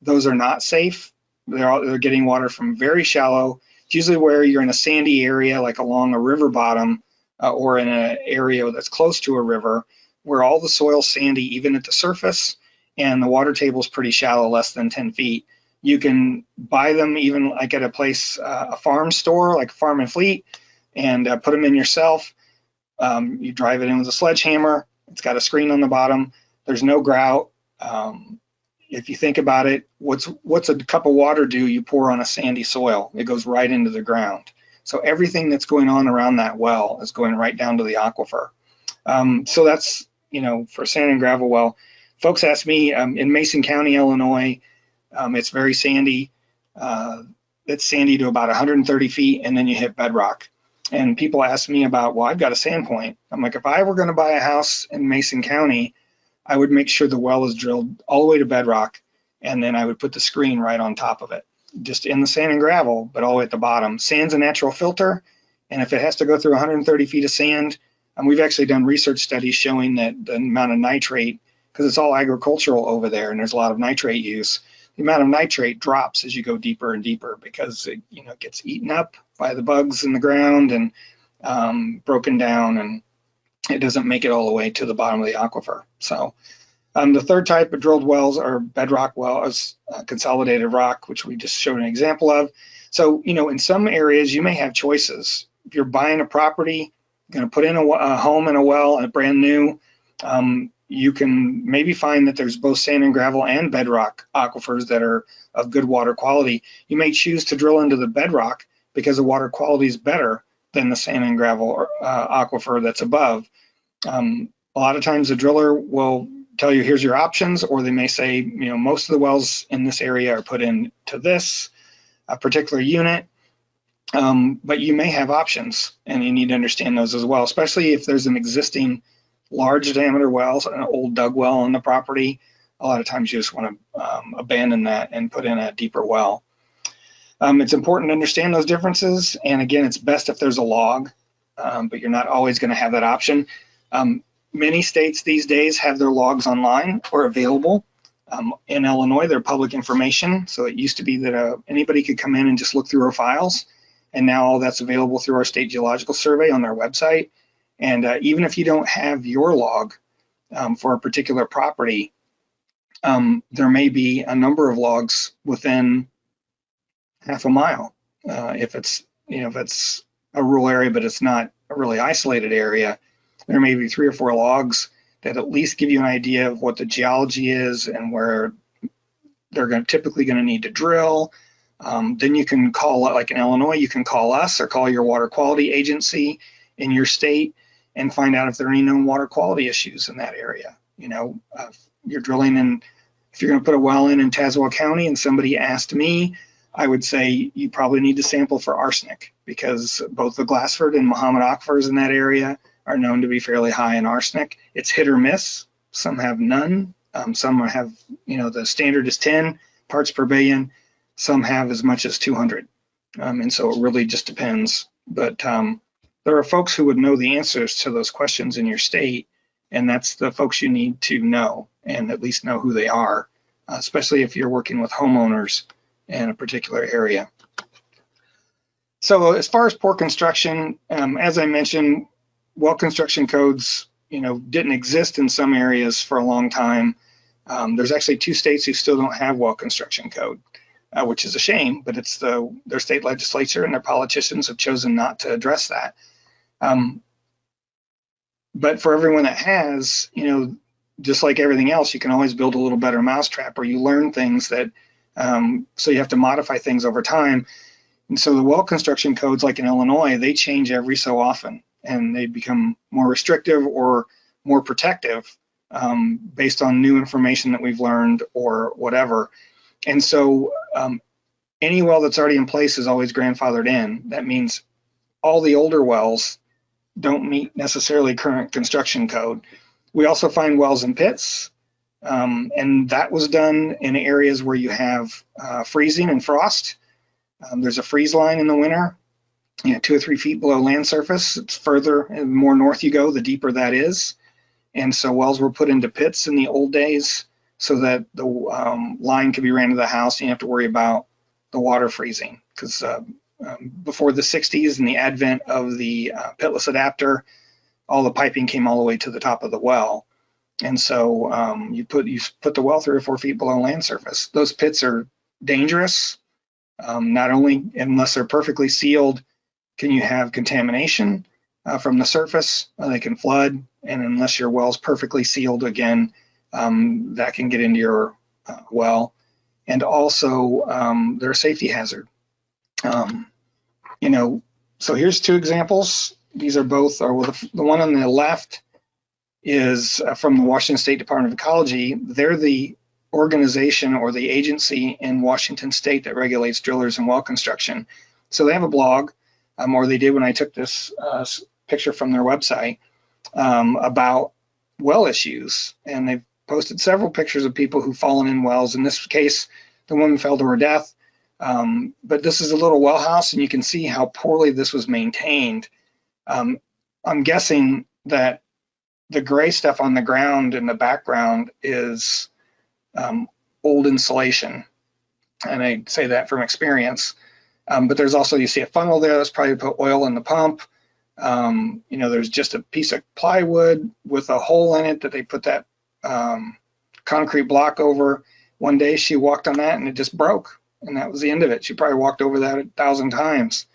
Those are not safe. They're getting water from very shallow. It's usually where you're in a sandy area, like along a river bottom, or in an area that's close to a river, where all the soil's sandy, even at the surface, and the water table is pretty shallow, less than 10 feet. You can buy them even like at a place, a farm store, like Farm and Fleet, and put them in yourself. You drive it in with a sledgehammer. It's got a screen on the bottom. There's no grout. If you think about it, what's a cup of water do you pour on a sandy soil? It goes right into the ground. So everything that's going on around that well is going right down to the aquifer. So that's, for sand and gravel well. Folks ask me, in Mason County, Illinois, it's very sandy. It's sandy to about 130 feet, and then you hit bedrock. And people ask me about, well, I've got a sand point. I'm like, if I were going to buy a house in Mason County, I would make sure the well is drilled all the way to bedrock, and then I would put the screen right on top of it, just in the sand and gravel, but all the way at the bottom. Sand's a natural filter, and if it has to go through 130 feet of sand, and we've actually done research studies showing that the amount of nitrate, because it's all agricultural over there and there's a lot of nitrate use, the amount of nitrate drops as you go deeper and deeper, because it gets eaten up by the bugs in the ground and broken down, and it doesn't make it all the way to the bottom of the aquifer. So the third type of drilled wells are bedrock wells, consolidated rock, which we just showed an example of. So, in some areas you may have choices. If you're buying a property, going to put in a home and a well and a brand new, you can maybe find that there's both sand and gravel and bedrock aquifers that are of good water quality. You may choose to drill into the bedrock because the water quality is better than the sand and gravel aquifer that's above. A lot of times the driller will tell you, here's your options, or they may say, most of the wells in this area are put into this particular unit, but you may have options, and you need to understand those as well, especially if there's an existing large diameter well, an old dug well on the property. a lot of times you just want to abandon that and put in a deeper well. It's important to understand those differences. And again, it's best if there's a log, but you're not always going to have that option. Many states these days have their logs online or available. In Illinois, they're public information. So it used to be that anybody could come in and just look through our files. And now all that's available through our state geological survey on their website. And even if you don't have your log for a particular property, there may be a number of logs within half a mile. If it's a rural area, but it's not a really isolated area, there may be 3 or 4 logs that at least give you an idea of what the geology is and where they're typically going to need to drill. Then you can call, like in Illinois, you can call us or call your water quality agency in your state and find out if there are any known water quality issues in that area. You're drilling in, if you're going to put a well in Tazewell County and somebody asked me, I would say you probably need to sample for arsenic, because both the Glassford and Muhammad aquifers in that area are known to be fairly high in arsenic. It's hit or miss. Some have none. Some have, the standard is 10 parts per billion. Some have as much as 200. And so it really just depends. But there are folks who would know the answers to those questions in your state, and that's the folks you need to know and at least know who they are, especially if you're working with homeowners in a particular area. So as far as poor construction, as I mentioned, well construction codes, didn't exist in some areas for a long time. There's actually 2 states who still don't have well construction code, which is a shame, but it's their state legislature and their politicians have chosen not to address that. But for everyone that has, just like everything else, you can always build a little better mousetrap, or you learn things that, so you have to modify things over time. And so the well construction codes, like in Illinois, they change every so often, and they become more restrictive or more protective based on new information that we've learned or whatever. And so any well that's already in place is always grandfathered in. That means all the older wells don't meet necessarily current construction code. We also find wells in pits, and that was done in areas where you have freezing and frost. There's a freeze line in the winter, 2 or 3 feet below land surface. It's further and more north you go, the deeper that is. And so wells were put into pits in the old days so that the line could be ran to the house, and you have to worry about the water freezing. Because before the 60s and the advent of the pitless adapter, all the piping came all the way to the top of the well. And so you put the well 3 or 4 feet below land surface. Those pits are dangerous. Not only, unless they're perfectly sealed, can you have contamination from the surface, they can flood, and unless your well's perfectly sealed, again, that can get into your well. And also, they're a safety hazard. So here's 2 examples. These are both, the one on the left is from the Washington State Department of Ecology. They're the organization or the agency in Washington State that regulates drillers and well construction. So they have a blog, or they did when I took this picture from their website, about well issues. And they've posted several pictures of people who've fallen in wells. In this case, the woman fell to her death. But this is a little well house, and you can see how poorly this was maintained. I'm guessing that the gray stuff on the ground in the background is old insulation, and I say that from experience. But there's also, you see a funnel there that's probably put oil in the pump. There's just a piece of plywood with a hole in it that they put that concrete block over. One day she walked on that and it just broke, and that was the end of it. She probably walked over that 1,000 times.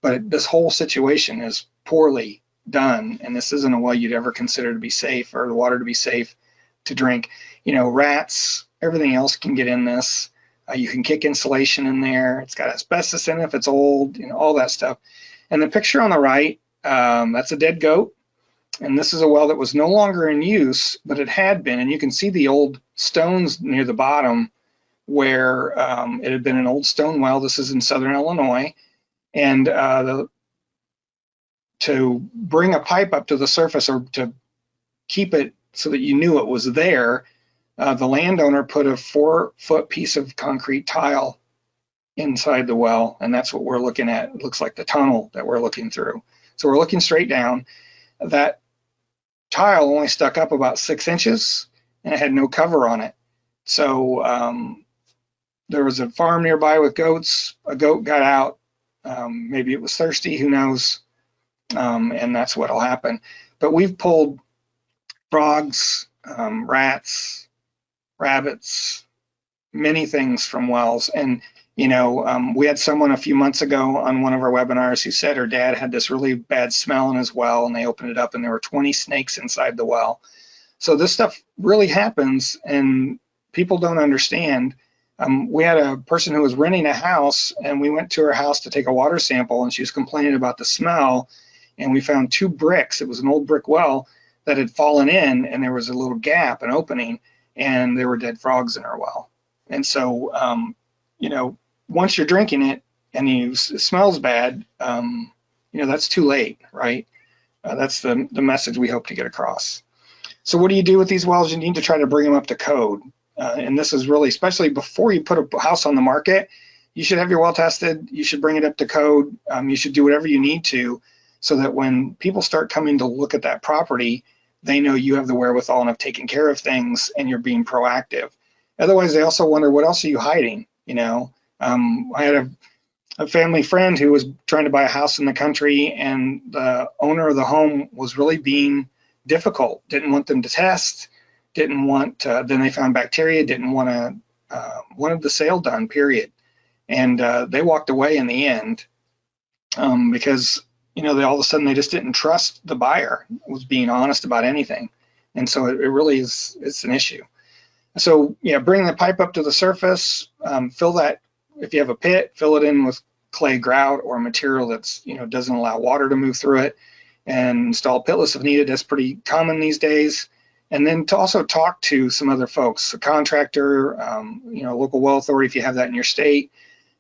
But this whole situation is poorly done, and this isn't a well you'd ever consider to be safe, or the water to be safe to drink. Rats, everything else can get in this. You can kick insulation in there. It's got asbestos in it if it's old, all that stuff. And the picture on the right, that's a dead goat. And this is a well that was no longer in use, but it had been. And you can see the old stones near the bottom where it had been an old stone well. This is in southern Illinois. And to bring a pipe up to the surface, or to keep it so that you knew it was there, The landowner put a 4-foot piece of concrete tile inside the well, and that's what we're looking at. It looks like the tunnel that we're looking through. So we're looking straight down. That tile only stuck up about 6 inches, and it had no cover on it. So there was a farm nearby with goats. A goat got out. Maybe it was thirsty, who knows? And that's what'll happen. But we've pulled frogs, rats, rabbits, many things from wells. And we had someone a few months ago on one of our webinars who said her dad had this really bad smell in his well, and they opened it up and there were 20 snakes inside the well. So this stuff really happens, and people don't understand. We had a person who was renting a house, and we went to her house to take a water sample, and she was complaining about the smell, and we found 2 bricks. It was an old brick well that had fallen in, and there was a little gap, an opening, and there were dead frogs in our well. And so, once you're drinking it and it smells bad, that's too late, right? That's the message we hope to get across. So what do you do with these wells? You need to try to bring them up to code. And this is really, especially before you put a house on the market, you should have your well tested. You should bring it up to code. You should do whatever you need to, so that when people start coming to look at that property, they know you have the wherewithal and have taken care of things and you're being proactive. Otherwise, they also wonder, what else are you hiding? I had a family friend who was trying to buy a house in the country, and the owner of the home was really being difficult, didn't want them to test, didn't want, then they found bacteria, didn't want to, wanted the sale done, period. And they walked away in the end because, they all of a sudden they just didn't trust the buyer was being honest about anything. And so it really is, it's an issue. So bring the pipe up to the surface, fill that, if you have a pit, fill it in with clay grout or material that's, doesn't allow water to move through it, and install pitless if needed. That's pretty common these days. And then to also talk to some other folks, a contractor, local well authority if you have that in your state,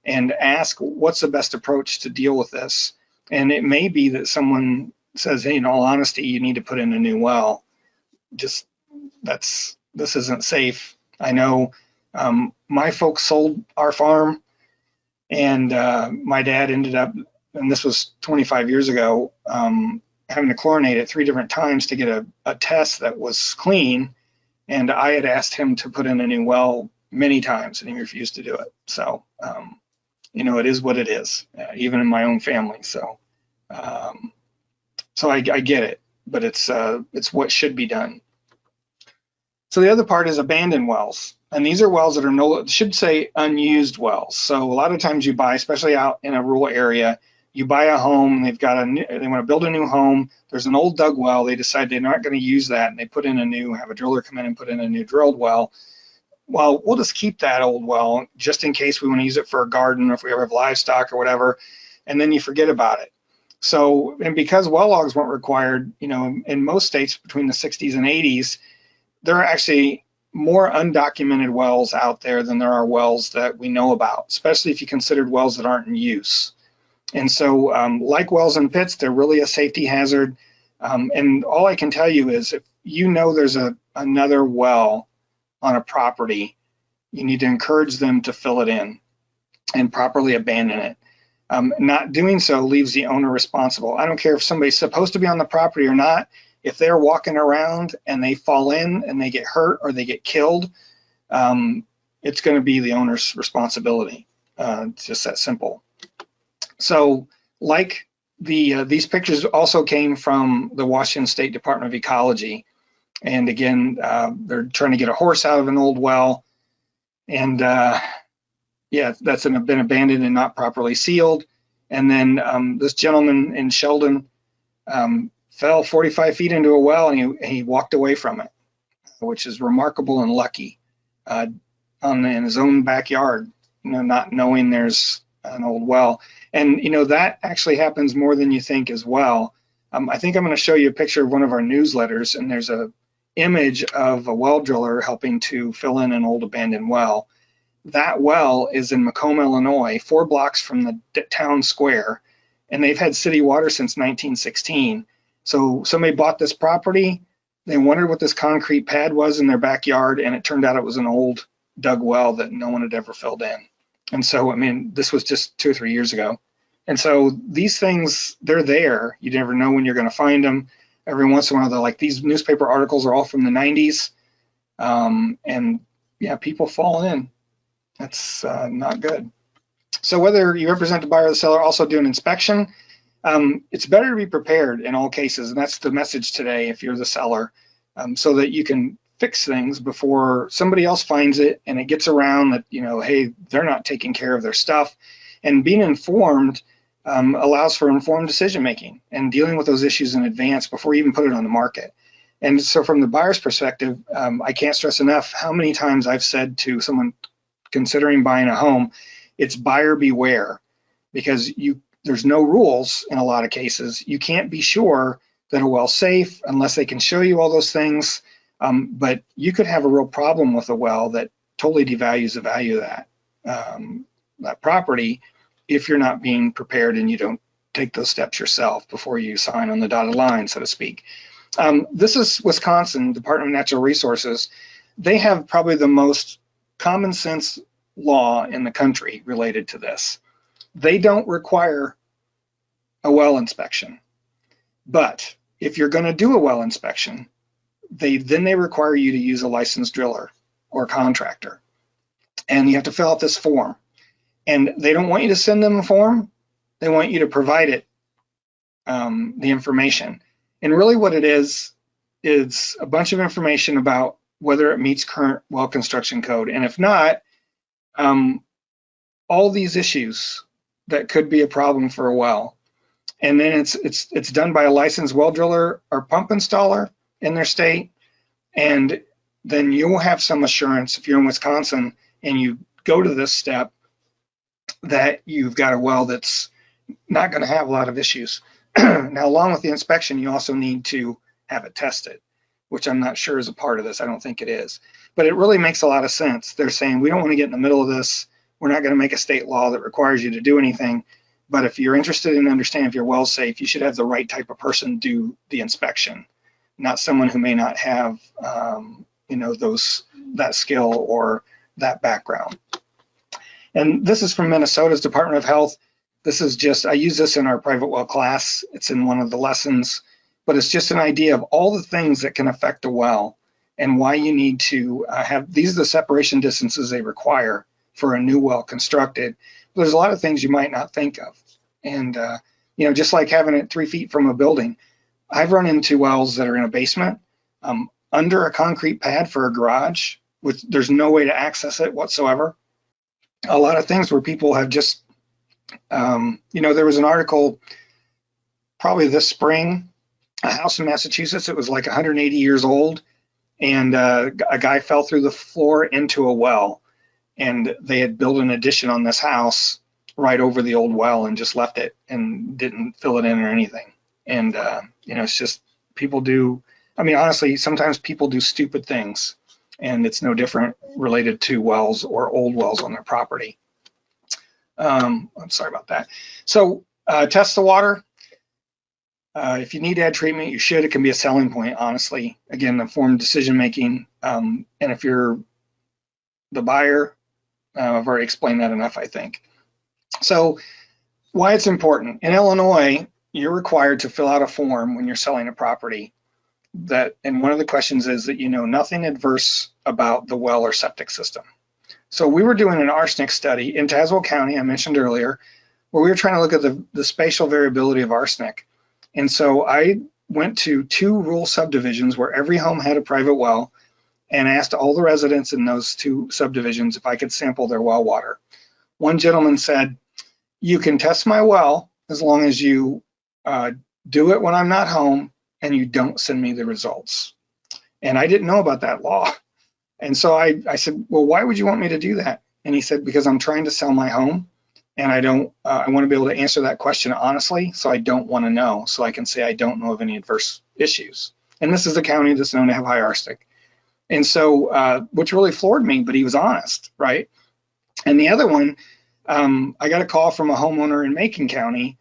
and ask what's the best approach to deal with this. And it may be that someone says, hey, in all honesty, you need to put in a new well. Just this isn't safe. I know my folks sold our farm, and my dad ended up, and this was 25 years ago, having to chlorinate it 3 different times to get a test that was clean. And I had asked him to put in a new well many times, and he refused to do it. So, it is what it is, even in my own family. So, I get it, but it's what should be done. So the other part is abandoned wells. And these are wells that are should say unused wells. So a lot of times you buy, especially out in a rural area, you buy a home, they want to build a new home. There's an old dug well. They decide they're not going to use that, and they put in have a driller come in and put in a new drilled well. Well, we'll just keep that old well just in case we want to use it for a garden, or if we ever have livestock or whatever, and then you forget about it. So, and because well logs weren't required, in most states between the 60s and 80s, there are actually more undocumented wells out there than there are wells that we know about, especially if you considered wells that aren't in use. And so like wells and pits, they're really a safety hazard. And all I can tell you is if there's another well on a property, you need to encourage them to fill it in and properly abandon it. Not doing so leaves the owner responsible. I don't care if somebody's supposed to be on the property or not. If they're walking around and they fall in and they get hurt or they get killed, it's going to be the owner's responsibility. It's just that simple. So like these pictures also came from the Washington State Department of Ecology. And again, they're trying to get a horse out of an old well. And that's been abandoned and not properly sealed. And then this gentleman in Sheldon fell 45 feet into a well, and he walked away from it, which is remarkable and lucky in his own backyard, not knowing there's an old well. And that actually happens more than you think as well. I think I'm going to show you a picture of one of our newsletters, and there's a image of a well driller helping to fill in an old abandoned well. That well is in Macomb, Illinois, 4 blocks from the town square, and they've had city water since 1916. So somebody bought this property, They wondered what this concrete pad was in their backyard, and it turned out it was an old dug well that no one had ever filled in. And so, I mean, this was just 2 or 3 years ago. And so these things, they're there. You never know when you're going to find them. Every once in a while, they're like, these newspaper articles are all from the 90s. And yeah, people fall in. That's not good. So whether you represent the buyer or the seller, also do an inspection. It's better to be prepared in all cases, and that's the message today if you're the seller, so that you can fix things before somebody else finds it and it gets around that, you know, hey, they're not taking care of their stuff. And being informed allows for informed decision making and dealing with those issues in advance before you even put it on the market. And so from the buyer's perspective, I can't stress enough how many times I've said to someone considering buying a home, it's buyer beware, because there's no rules in a lot of cases. You can't be sure that a well's safe unless they can show you all those things. But you could have a real problem with a well that totally devalues the value of that property if you're not being prepared and you don't take those steps yourself before you sign on the dotted line, so to speak. This is Wisconsin Department of Natural Resources. They have probably the most common sense law in the country related to this. They don't require a well inspection, but if you're going to do a well inspection, they require you to use a licensed driller or contractor, and you have to fill out this form. And they don't want you to send them a form; they want you to provide it, the information. And really, what it is a bunch of information about whether it meets current well construction code, and if not, all these issues that could be a problem for a well. And then it's done by a licensed well driller or pump installer in their state, and then you'll have some assurance if you're in Wisconsin and you go to this step that you've got a well that's not going to have a lot of issues. Now, along with the inspection, you also need to have it tested, which I'm not sure is a part of this. I don't think it is, but it really makes a lot of sense. They're saying we don't want to get in the middle of this. We're not going to make a state law that requires you to do anything. But if you're interested in understanding if your well's safe, you should have the right type of person do the inspection, not someone who may not have, that skill or that background. And this is from Minnesota's Department of Health. This is just, I use this in our private well class. It's in one of the lessons, but it's just an idea of all the things that can affect a well and why you need to have, these are the separation distances they require for a new well constructed. There's a lot of things you might not think of. And, just like having it 3 feet from a building, I've run into wells that are in a basement, under a concrete pad for a garage, there's no way to access it whatsoever. A lot of things where people have just, there was an article probably this spring, a house in Massachusetts, it was like 180 years old, and a guy fell through the floor into a well, and they had built an addition on this house right over the old well and just left it and didn't fill it in or anything. And, it's just people do, honestly, sometimes people do stupid things, and it's no different related to wells or old wells on their property. I'm sorry about that. So test the water. If you need to add treatment, you should. It can be a selling point, honestly. Again, informed decision making. And if you're the buyer, I've already explained that enough, I think. So why it's important. In Illinois, you're required to fill out a form when you're selling a property and one of the questions is that you know nothing adverse about the well or septic system. So we were doing an arsenic study in Tazewell County, I mentioned earlier, where we were trying to look at the spatial variability of arsenic. And so I went to 2 rural subdivisions where every home had a private well and asked all the residents in those 2 subdivisions if I could sample their well water. One gentleman said, you can test my well as long as you do it when I'm not home and you don't send me the results. And I didn't know about that law. And so I said, well, why would you want me to do that? And he said, because I'm trying to sell my home and I want to be able to answer that question honestly. So I don't want to know. So I can say, I don't know of any adverse issues. And this is a county that's known to have high arsenic. And so, which really floored me, but he was honest, right? And the other one, I got a call from a homeowner in Macon County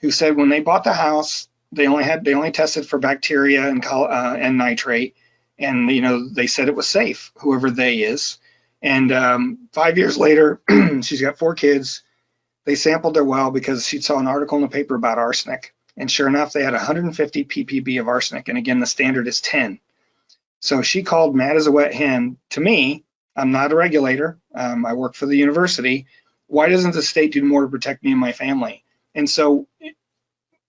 who said when they bought the house, they only tested for bacteria and nitrate, and they said it was safe, whoever they is. And 5 years later, she's got 4 kids. They sampled their well because she saw an article in the paper about arsenic, and sure enough, they had 150 ppb of arsenic, and again, the standard is 10. So she called mad as a wet hen to me. I'm not a regulator. I work for the university. Why doesn't the state do more to protect me and my family? And so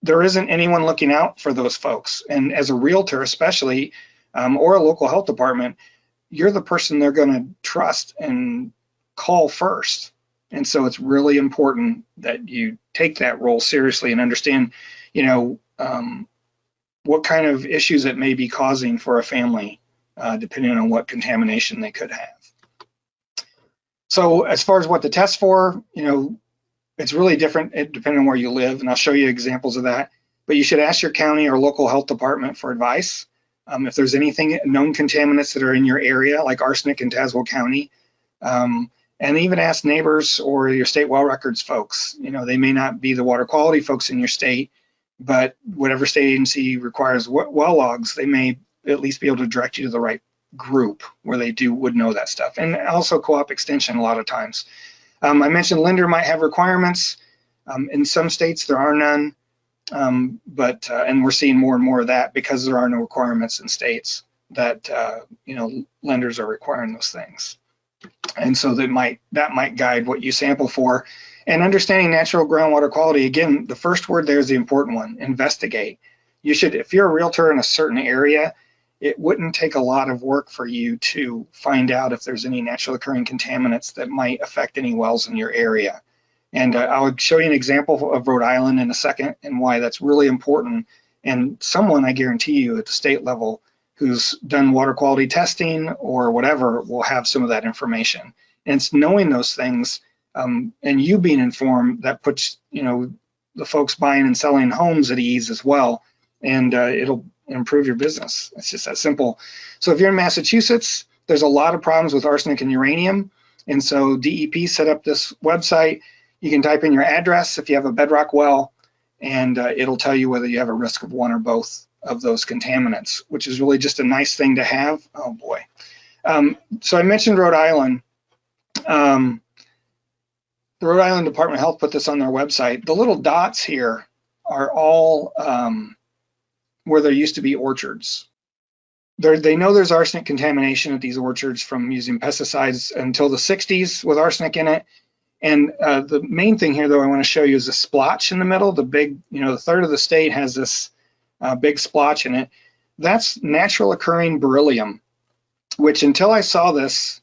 there isn't anyone looking out for those folks. And as a realtor, especially, or a local health department, you're the person they're going to trust and call first. And so it's really important that you take that role seriously and understand, what kind of issues it may be causing for a family, depending on what contamination they could have. So as far as what to test for, it's really different depending on where you live, and I'll show you examples of that. But you should ask your county or local health department for advice. If there's anything known contaminants that are in your area, like arsenic in Tazewell County, and even ask neighbors or your state well records folks. They may not be the water quality folks in your state, but whatever state agency requires well logs, they may at least be able to direct you to the right group where they would know that stuff. And also co-op extension a lot of times. I mentioned lender might have requirements. In some states there are none, but we're seeing more and more of that because there are no requirements in states that lenders are requiring those things. And so that might guide what you sample for. And understanding natural groundwater quality, again, the first word there is the important one: investigate. You should, if you're a realtor in a certain area, it wouldn't take a lot of work for you to find out if there's any naturally occurring contaminants that might affect any wells in your area. And I'll show you an example of Rhode Island in a second and why that's really important. And someone, I guarantee you, at the state level who's done water quality testing or whatever will have some of that information. And it's knowing those things and you being informed that puts the folks buying and selling homes at ease as well, and it'll improve your business. It's just that simple. So if you're in Massachusetts, there's a lot of problems with arsenic and uranium, and so DEP set up this website. You can type in your address if you have a Bedrock well, and it'll tell you whether you have a risk of one or both of those contaminants, which is really just a nice thing to have. Oh boy. So I mentioned Rhode Island. The Rhode Island Department of Health put this on their website. The little dots here are all where there used to be orchards. They know there's arsenic contamination at these orchards from using pesticides until the 60s with arsenic in it. And the main thing here, though, I want to show you is a splotch in the middle. The big, the third of the state has this big splotch in it. That's natural occurring beryllium, which until I saw this,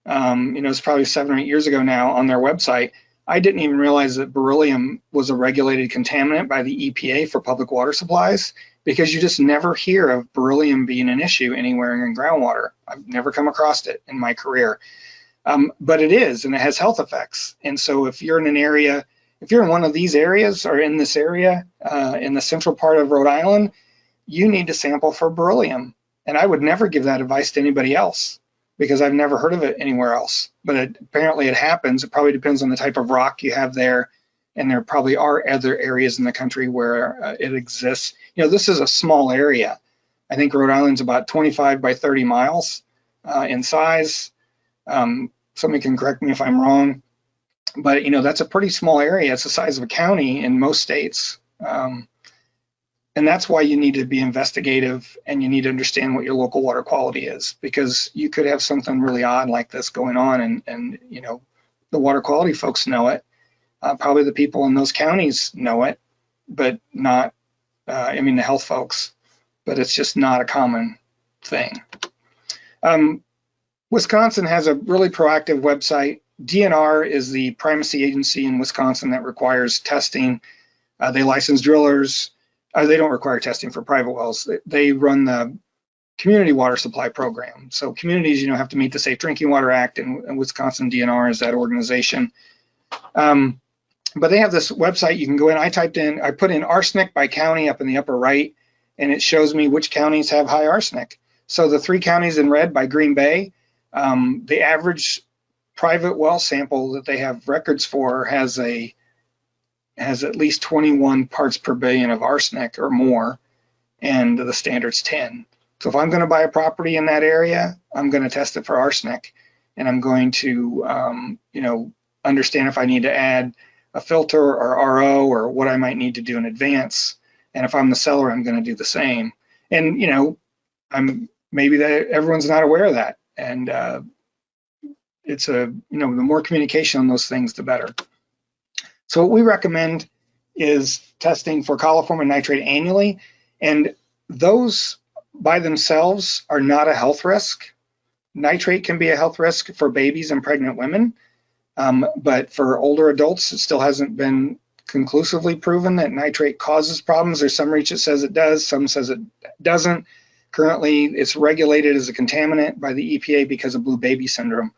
it's probably 7 or 8 years ago now on their website, I didn't even realize that beryllium was a regulated contaminant by the EPA for public water supplies, because you just never hear of beryllium being an issue anywhere in groundwater. I've never come across it in my career. But it is, and it has health effects. And so if you're in an area, if you're in one of these areas or in this area, in the central part of Rhode Island, you need to sample for beryllium. And I would never give that advice to anybody else because I've never heard of it anywhere else. But apparently it happens. It probably depends on the type of rock you have there. And there probably are other areas in the country where it exists. This is a small area. I think Rhode Island's about 25 by 30 miles in size. Somebody can correct me if I'm wrong, but that's a pretty small area. It's the size of a county in most states. And that's why you need to be investigative and you need to understand what your local water quality is, because you could have something really odd like this going on and the water quality folks know it. Probably the people in those counties know it, but not, the health folks, but it's just not a common thing. Wisconsin has a really proactive website. DNR is the primacy agency in Wisconsin that requires testing. They license drillers. They don't require testing for private wells. They run the community water supply program. So communities, have to meet the Safe Drinking Water Act, and Wisconsin DNR is that organization. But they have this website. You can go in. I put in arsenic by county up in the upper right, and it shows me which counties have high arsenic. So the 3 counties in red by Green Bay, the average private well sample that they have records for has a has at least 21 parts per billion of arsenic or more, and the standard's 10. So if I'm going to buy a property in that area, I'm going to test it for arsenic, and I'm going to, understand if I need to add a filter or RO or what I might need to do in advance. And if I'm the seller, I'm going to do the same. And maybe that everyone's not aware of that, and it's the more communication on those things, the better. So what we recommend is testing for coliform and nitrate annually, and those by themselves are not a health risk. Nitrate can be a health risk for babies and pregnant women, but for older adults, it still hasn't been conclusively proven that nitrate causes problems. There's some research that says it does, some says it doesn't. Currently, it's regulated as a contaminant by the EPA because of blue baby syndrome,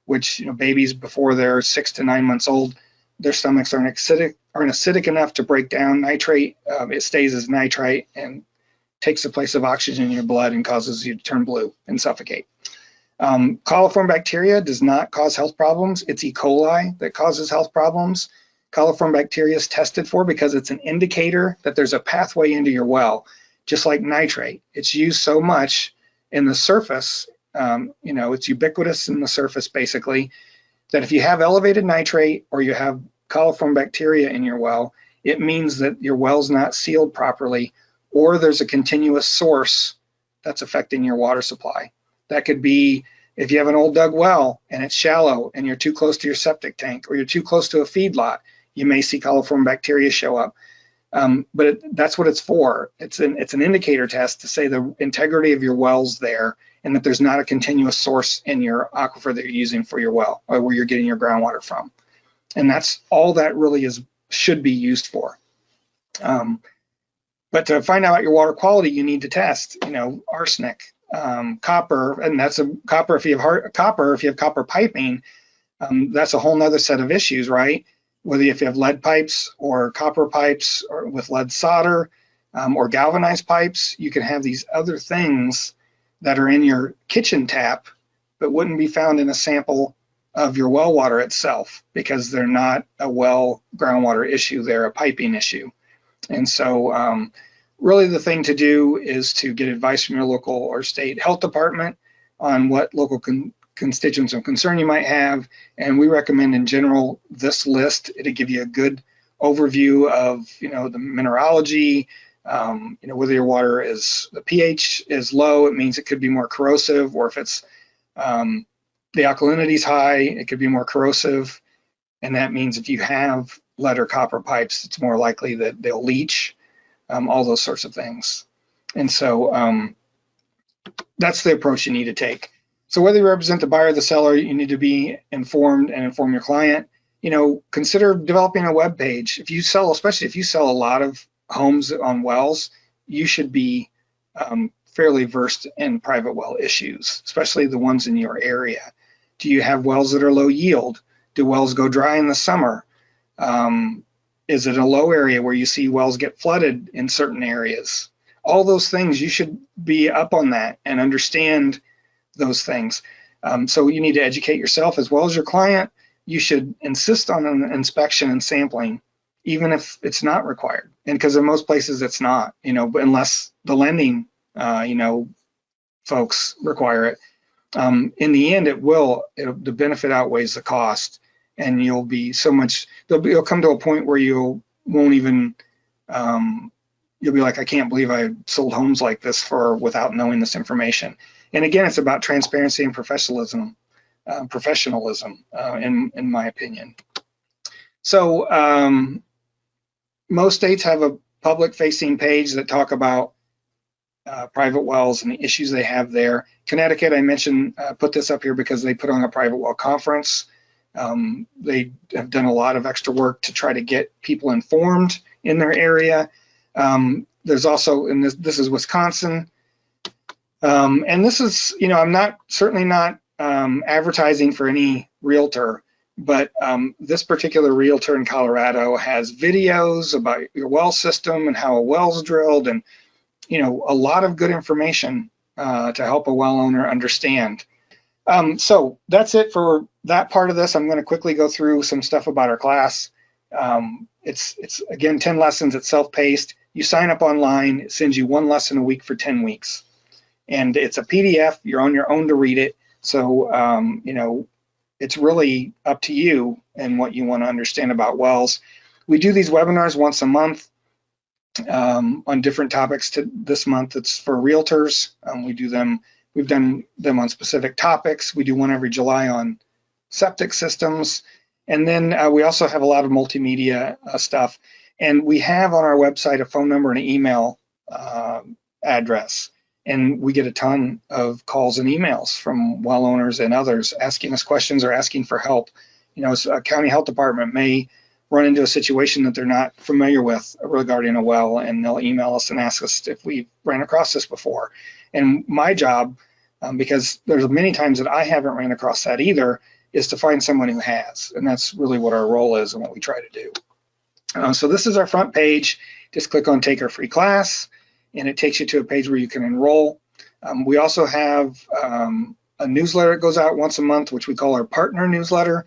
which babies before they're 6 to 9 months old, their stomachs aren't acidic enough to break down nitrate. It stays as nitrite and takes the place of oxygen in your blood and causes you to turn blue and suffocate. Coliform bacteria does not cause health problems. It's E. coli that causes health problems. Coliform bacteria is tested for because it's an indicator that there's a pathway into your well, just like nitrate. It's used so much in the surface, it's ubiquitous in the surface basically, that if you have elevated nitrate or you have coliform bacteria in your well, it means that your well's not sealed properly, or there's a continuous source that's affecting your water supply. That could be if you have an old dug well and it's shallow and you're too close to your septic tank, or you're too close to a feedlot, you may see coliform bacteria show up. But that's what it's for. It's an indicator test to say the integrity of your well's there, and that there's not a continuous source in your aquifer that you're using for your well, or where you're getting your groundwater from. And that's all that really should be used for. But to find out your water quality, you need to test, arsenic, copper, and that's copper. If you have copper piping, that's a whole nother set of issues, right? Whether if you have lead pipes or copper pipes or with lead solder or galvanized pipes, you can have these other things that are in your kitchen tap but wouldn't be found in a sample of your well water itself, because they're not a well groundwater issue, they're a piping issue. And so really the thing to do is to get advice from your local or state health department on what local constituents of concern you might have. And we recommend in general this list. It'll give you a good overview of the mineralogy, whether your water the pH is low, it means it could be more corrosive, or if it's the alkalinity is high, it could be more corrosive. And that means if you have lead or copper pipes, it's more likely that they'll leach, all those sorts of things. And so that's the approach you need to take. So whether you represent the buyer or the seller, you need to be informed and inform your client. Consider developing a web page. Especially if you sell a lot of homes on wells, you should be fairly versed in private well issues, especially the ones in your area. Do you have wells that are low yield? Do wells go dry in the summer? Is it a low area where you see wells get flooded in certain areas? All those things, you should be up on that and understand those things. So you need to educate yourself as well as your client. You should insist on an inspection and sampling, even if it's not required. And because in most places it's not, unless the lending, folks require it. In the end, the benefit outweighs the cost, and you'll come to a point where you won't even, you'll be like, I can't believe I sold homes like this without knowing this information. And again, it's about transparency and professionalism, in my opinion. So most states have a public-facing page that talk about private wells and the issues they have there. Connecticut, I mentioned, put this up here because they put on a private well conference. They have done a lot of extra work to try to get people informed in their area. There's also, and this is Wisconsin, and this is, I'm certainly not advertising for any realtor, but this particular realtor in Colorado has videos about your well system and how a well's drilled, and a lot of good information to help a well owner understand. So that's it for that part of this. I'm going to quickly go through some stuff about our class. It's again 10 lessons. It's self-paced. You sign up online. It sends you one lesson a week for 10 weeks, and it's a PDF. You're on your own to read it. So it's really up to you and what you want to understand about wells. We do these webinars once a month on different topics. This month it's for realtors. We've done them on specific topics. We do one every July on septic systems. And then we also have a lot of multimedia stuff. And we have on our website a phone number and an email address. And we get a ton of calls and emails from well owners and others asking us questions or asking for help. A county health department may run into a situation that they're not familiar with regarding a well, and they'll email us and ask us if we ran across this before. And my job, because there's many times that I haven't ran across that either, is to find someone who has. And that's really what our role is and what we try to do. So this is our front page. Just click on Take Our Free Class, and it takes you to a page where you can enroll. We also have a newsletter that goes out once a month, which we call our partner newsletter.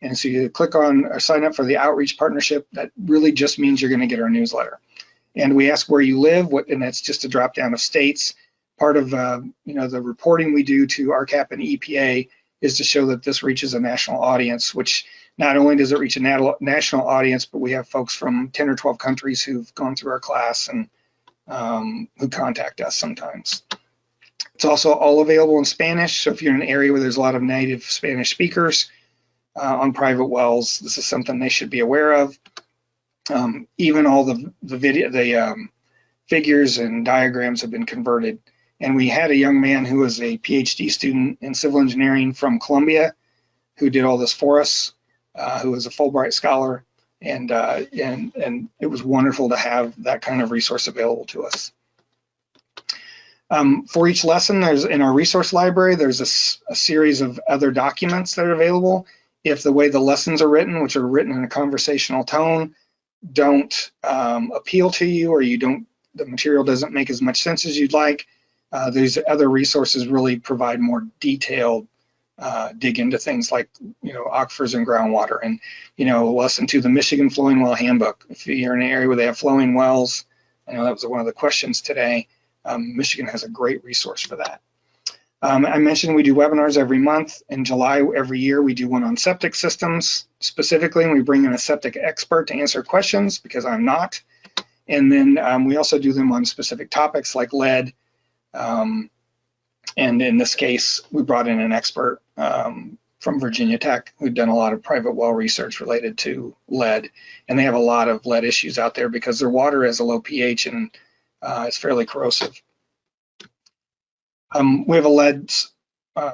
And so you click on or sign up for the outreach partnership. That really just means you're going to get our newsletter. And we ask where you live, and that's just a drop down of states. Part of the reporting we do to RCAP and EPA is to show that this reaches a national audience, which not only does it reach a national audience, but we have folks from 10 or 12 countries who've gone through our class and who contact us sometimes. It's also all available in Spanish. So if you're in an area where there's a lot of native Spanish speakers on private wells, this is something they should be aware of. Even all the figures and diagrams have been converted. And we had a young man who was a PhD student in civil engineering from Columbia who did all this for us, who was a Fulbright scholar. And it was wonderful to have that kind of resource available to us. For each lesson, in our resource library, there's a series of other documents that are available. If the way the lessons are written, which are written in a conversational tone, don't appeal to you, or the material doesn't make as much sense as you'd like, these other resources really provide more detailed dig into things like aquifers and groundwater, and lesson 2, the Michigan Flowing Well Handbook. If you're in an area where they have flowing wells, I know that was one of the questions today. Michigan has a great resource for that. I mentioned we do webinars every month. In July every year, we do one on septic systems specifically, and we bring in a septic expert to answer questions because I'm not. And then we also do them on specific topics like lead. And in this case, we brought in an expert from Virginia Tech who'd done a lot of private well research related to lead. And they have a lot of lead issues out there because their water has a low pH and it's fairly corrosive. We have a lead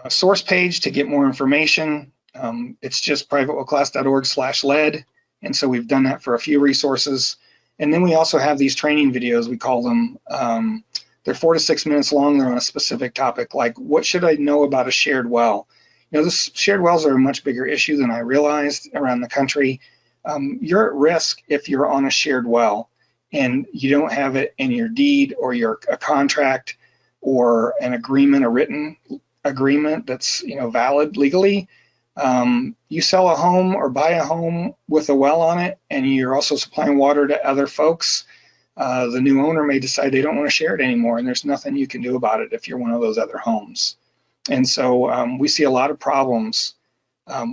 source page to get more information. It's just privatewellclass.org/lead. And so we've done that for a few resources. And then we also have these training videos, we call them. They're 4 to 6 minutes long. They're on a specific topic, like what should I know about a shared well? Shared wells are a much bigger issue than I realized around the country. You're at risk if you're on a shared well and you don't have it in your deed or a contract or an agreement, a written agreement that's valid legally. You sell a home or buy a home with a well on it, and you're also supplying water to other folks. The new owner may decide they don't want to share it anymore, and there's nothing you can do about it if you're one of those other homes. And so we see a lot of problems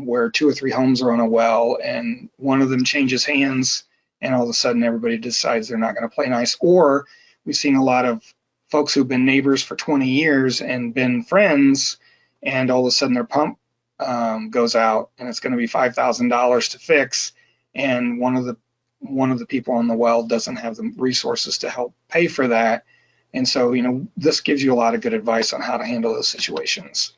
where 2 or 3 homes are on a well, and one of them changes hands, and all of a sudden everybody decides they're not going to play nice. Or we've seen a lot of folks who've been neighbors for 20 years and been friends, and all of a sudden their pump goes out, and it's going to be $5,000 to fix, and one of the people on the well doesn't have the resources to help pay for that. And so, this gives you a lot of good advice on how to handle those situations.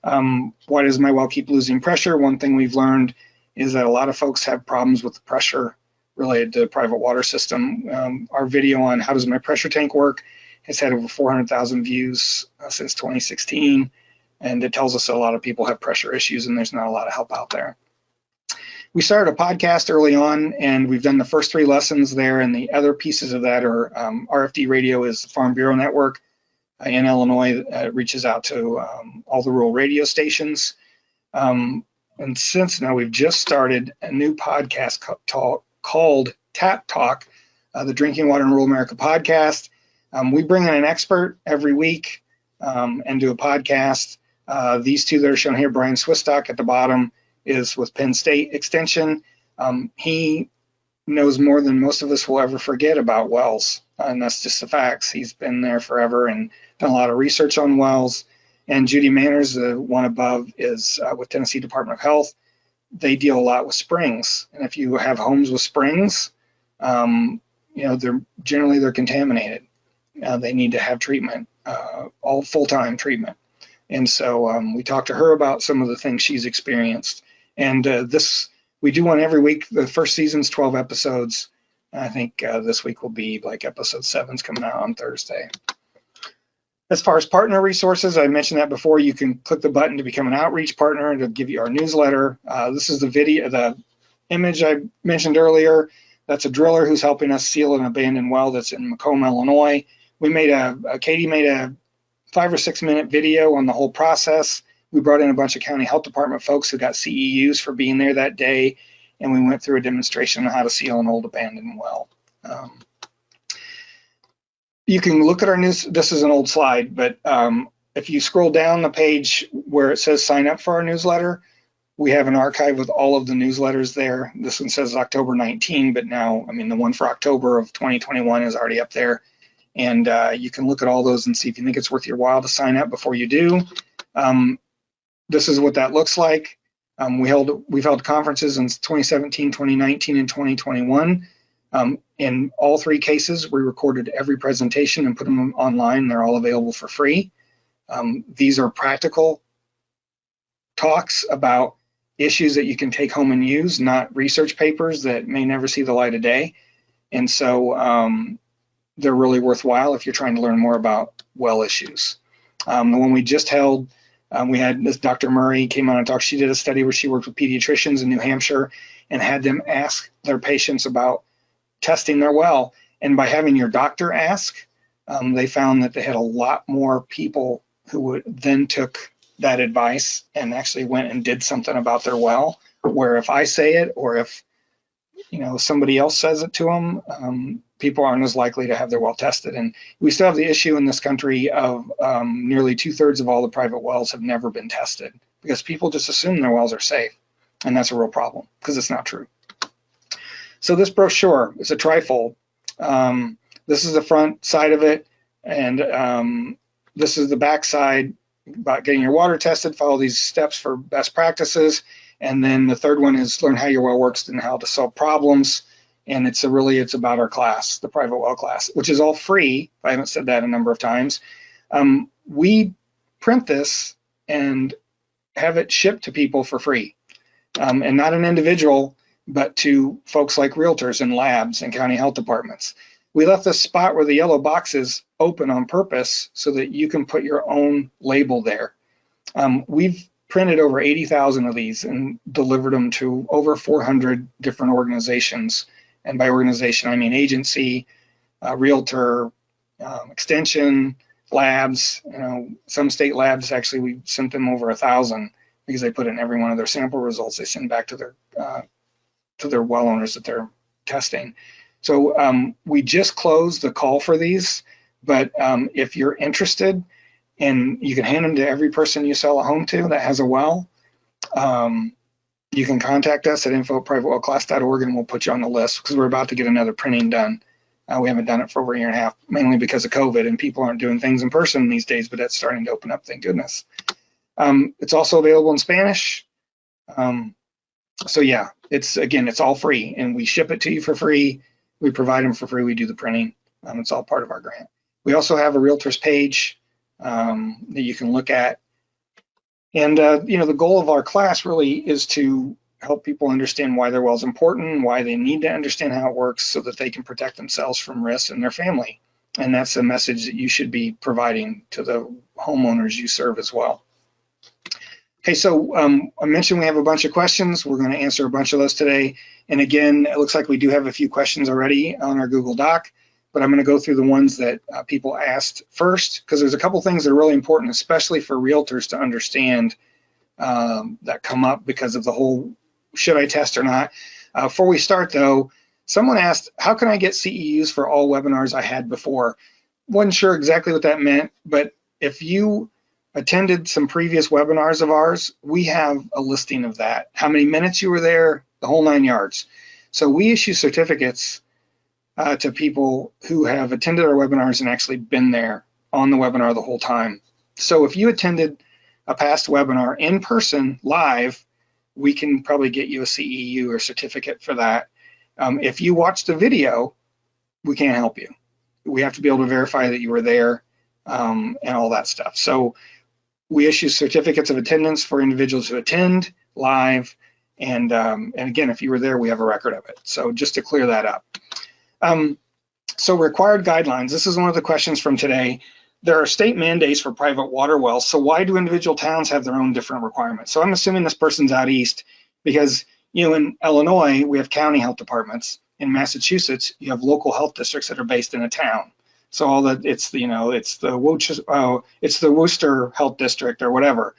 Why does my well keep losing pressure? One thing we've learned is that a lot of folks have problems with the pressure related to private water system. Our video on how does my pressure tank work has had over 400,000 views since 2016. And it tells us that a lot of people have pressure issues and there's not a lot of help out there. We started a podcast early on, and we've done the first 3 lessons there, and the other pieces of that are RFD Radio is the Farm Bureau Network in Illinois. It reaches out to all the rural radio stations. And since now we've just started a new podcast called Tap Talk, the Drinking Water in Rural America podcast. We bring in an expert every week and do a podcast. These two that are shown here, Brian Swistock at the bottom is with Penn State Extension. He knows more than most of us will ever forget about wells, and that's just the facts. He's been there forever and done a lot of research on wells. And Judy Manners, the one above, is with Tennessee Department of Health. They deal a lot with springs, and if you have homes with springs, they're generally contaminated. They need to have treatment, all full-time treatment. And so we talked to her about some of the things she's experienced. And we do one every week. The first season's 12 episodes. I think this week will be like episode 7's coming out on Thursday. As far as partner resources, I mentioned that before. You can click the button to become an outreach partner and it'll give you our newsletter. This is the image I mentioned earlier. That's a driller who's helping us seal an abandoned well that's in Macomb, Illinois. Katie made a 5 or 6 minute video on the whole process. We brought in a bunch of county health department folks who got CEUs for being there that day, and we went through a demonstration on how to seal an old abandoned well. You can look at our news. This is an old slide, but if you scroll down the page where it says sign up for our newsletter, we have an archive with all of the newsletters there. This one says October 19, but now, the one for October of 2021 is already up there. And you can look at all those and see if you think it's worth your while to sign up before you do. This is what that looks like. We've held conferences in 2017, 2019, and 2021. In all 3 cases, we recorded every presentation and put them online. They're all available for free. These are practical talks about issues that you can take home and use, not research papers that may never see the light of day. And so they're really worthwhile if you're trying to learn more about well issues. The one we just held, we had this Dr. Murray came on and talked. She did a study where she worked with pediatricians in New Hampshire and had them ask their patients about testing their well. And by having your doctor ask, they found that they had a lot more people who then took that advice and actually went and did something about their well, where if I say it or if somebody else says it to them, people aren't as likely to have their well tested. And we still have the issue in this country of nearly 2/3 of all the private wells have never been tested because people just assume their wells are safe. And that's a real problem because it's not true. So this brochure is a trifold. This is the front side of it, and this is the back side about getting your water tested. Follow these steps for best practices. And then the third one is learn how your well works and how to solve problems. And it's about our class, the private well class, which is all free. I haven't said that a number of times. We print this and have it shipped to people for free, and not an individual, but to folks like realtors and labs and county health departments. We left the spot where the yellow box is open on purpose so that you can put your own label there. We've printed over 80,000 of these and delivered them to over 400 different organizations. And by organization, I mean agency, realtor, extension, labs. Some state labs, actually, we sent them over 1,000 because they put in every one of their sample results they send back to their well owners that they're testing. So we just closed the call for these, but if you're interested, and you can hand them to every person you sell a home to that has a well, you can contact us at info@privatewellclass.org and we'll put you on the list because we're about to get another printing done. We haven't done it for over a year and a half, mainly because of COVID and people aren't doing things in person these days, but that's starting to open up, thank goodness. It's also available in Spanish. So yeah, it's all free and we ship it to you for free. We provide them for free. We do the printing. It's all part of our grant. We also have a Realtors page that you can look at. And the goal of our class really is to help people understand why their well is important, why they need to understand how it works so that they can protect themselves from risks and their family. And that's a message that you should be providing to the homeowners you serve as well. Okay, so I mentioned we have a bunch of questions. We're going to answer a bunch of those today. And again, it looks like we do have a few questions already on our Google Doc, but I'm going to go through the ones that people asked first, because there's a couple things that are really important, especially for realtors to understand that come up because of the whole should I test or not. Before we start though, Someone asked, how can I get CEUs for all webinars I had before? Wasn't sure exactly what that meant, but if you attended some previous webinars of ours, we have a listing of that. How many minutes you were there, the whole 9 yards. So we issue certificates to people who have attended our webinars and actually been there on the webinar the whole time. So if you attended a past webinar in person live, we can probably get you a CEU or certificate for that. If you watched the video, we can't help you. We have to be able to verify that you were there and all that stuff. So we issue certificates of attendance for individuals who attend live. And again, if you were there, we have a record of it. So just to clear that up. So required guidelines. This is one of the questions from today. There are state mandates for private water wells. So why do individual towns have their own different requirements? So I'm assuming this person's out east because, you know, in Illinois, we have county health departments. In Massachusetts, you have local health districts that are based in a town. So all that it's the, you know, it's the Worcester Health District or whatever.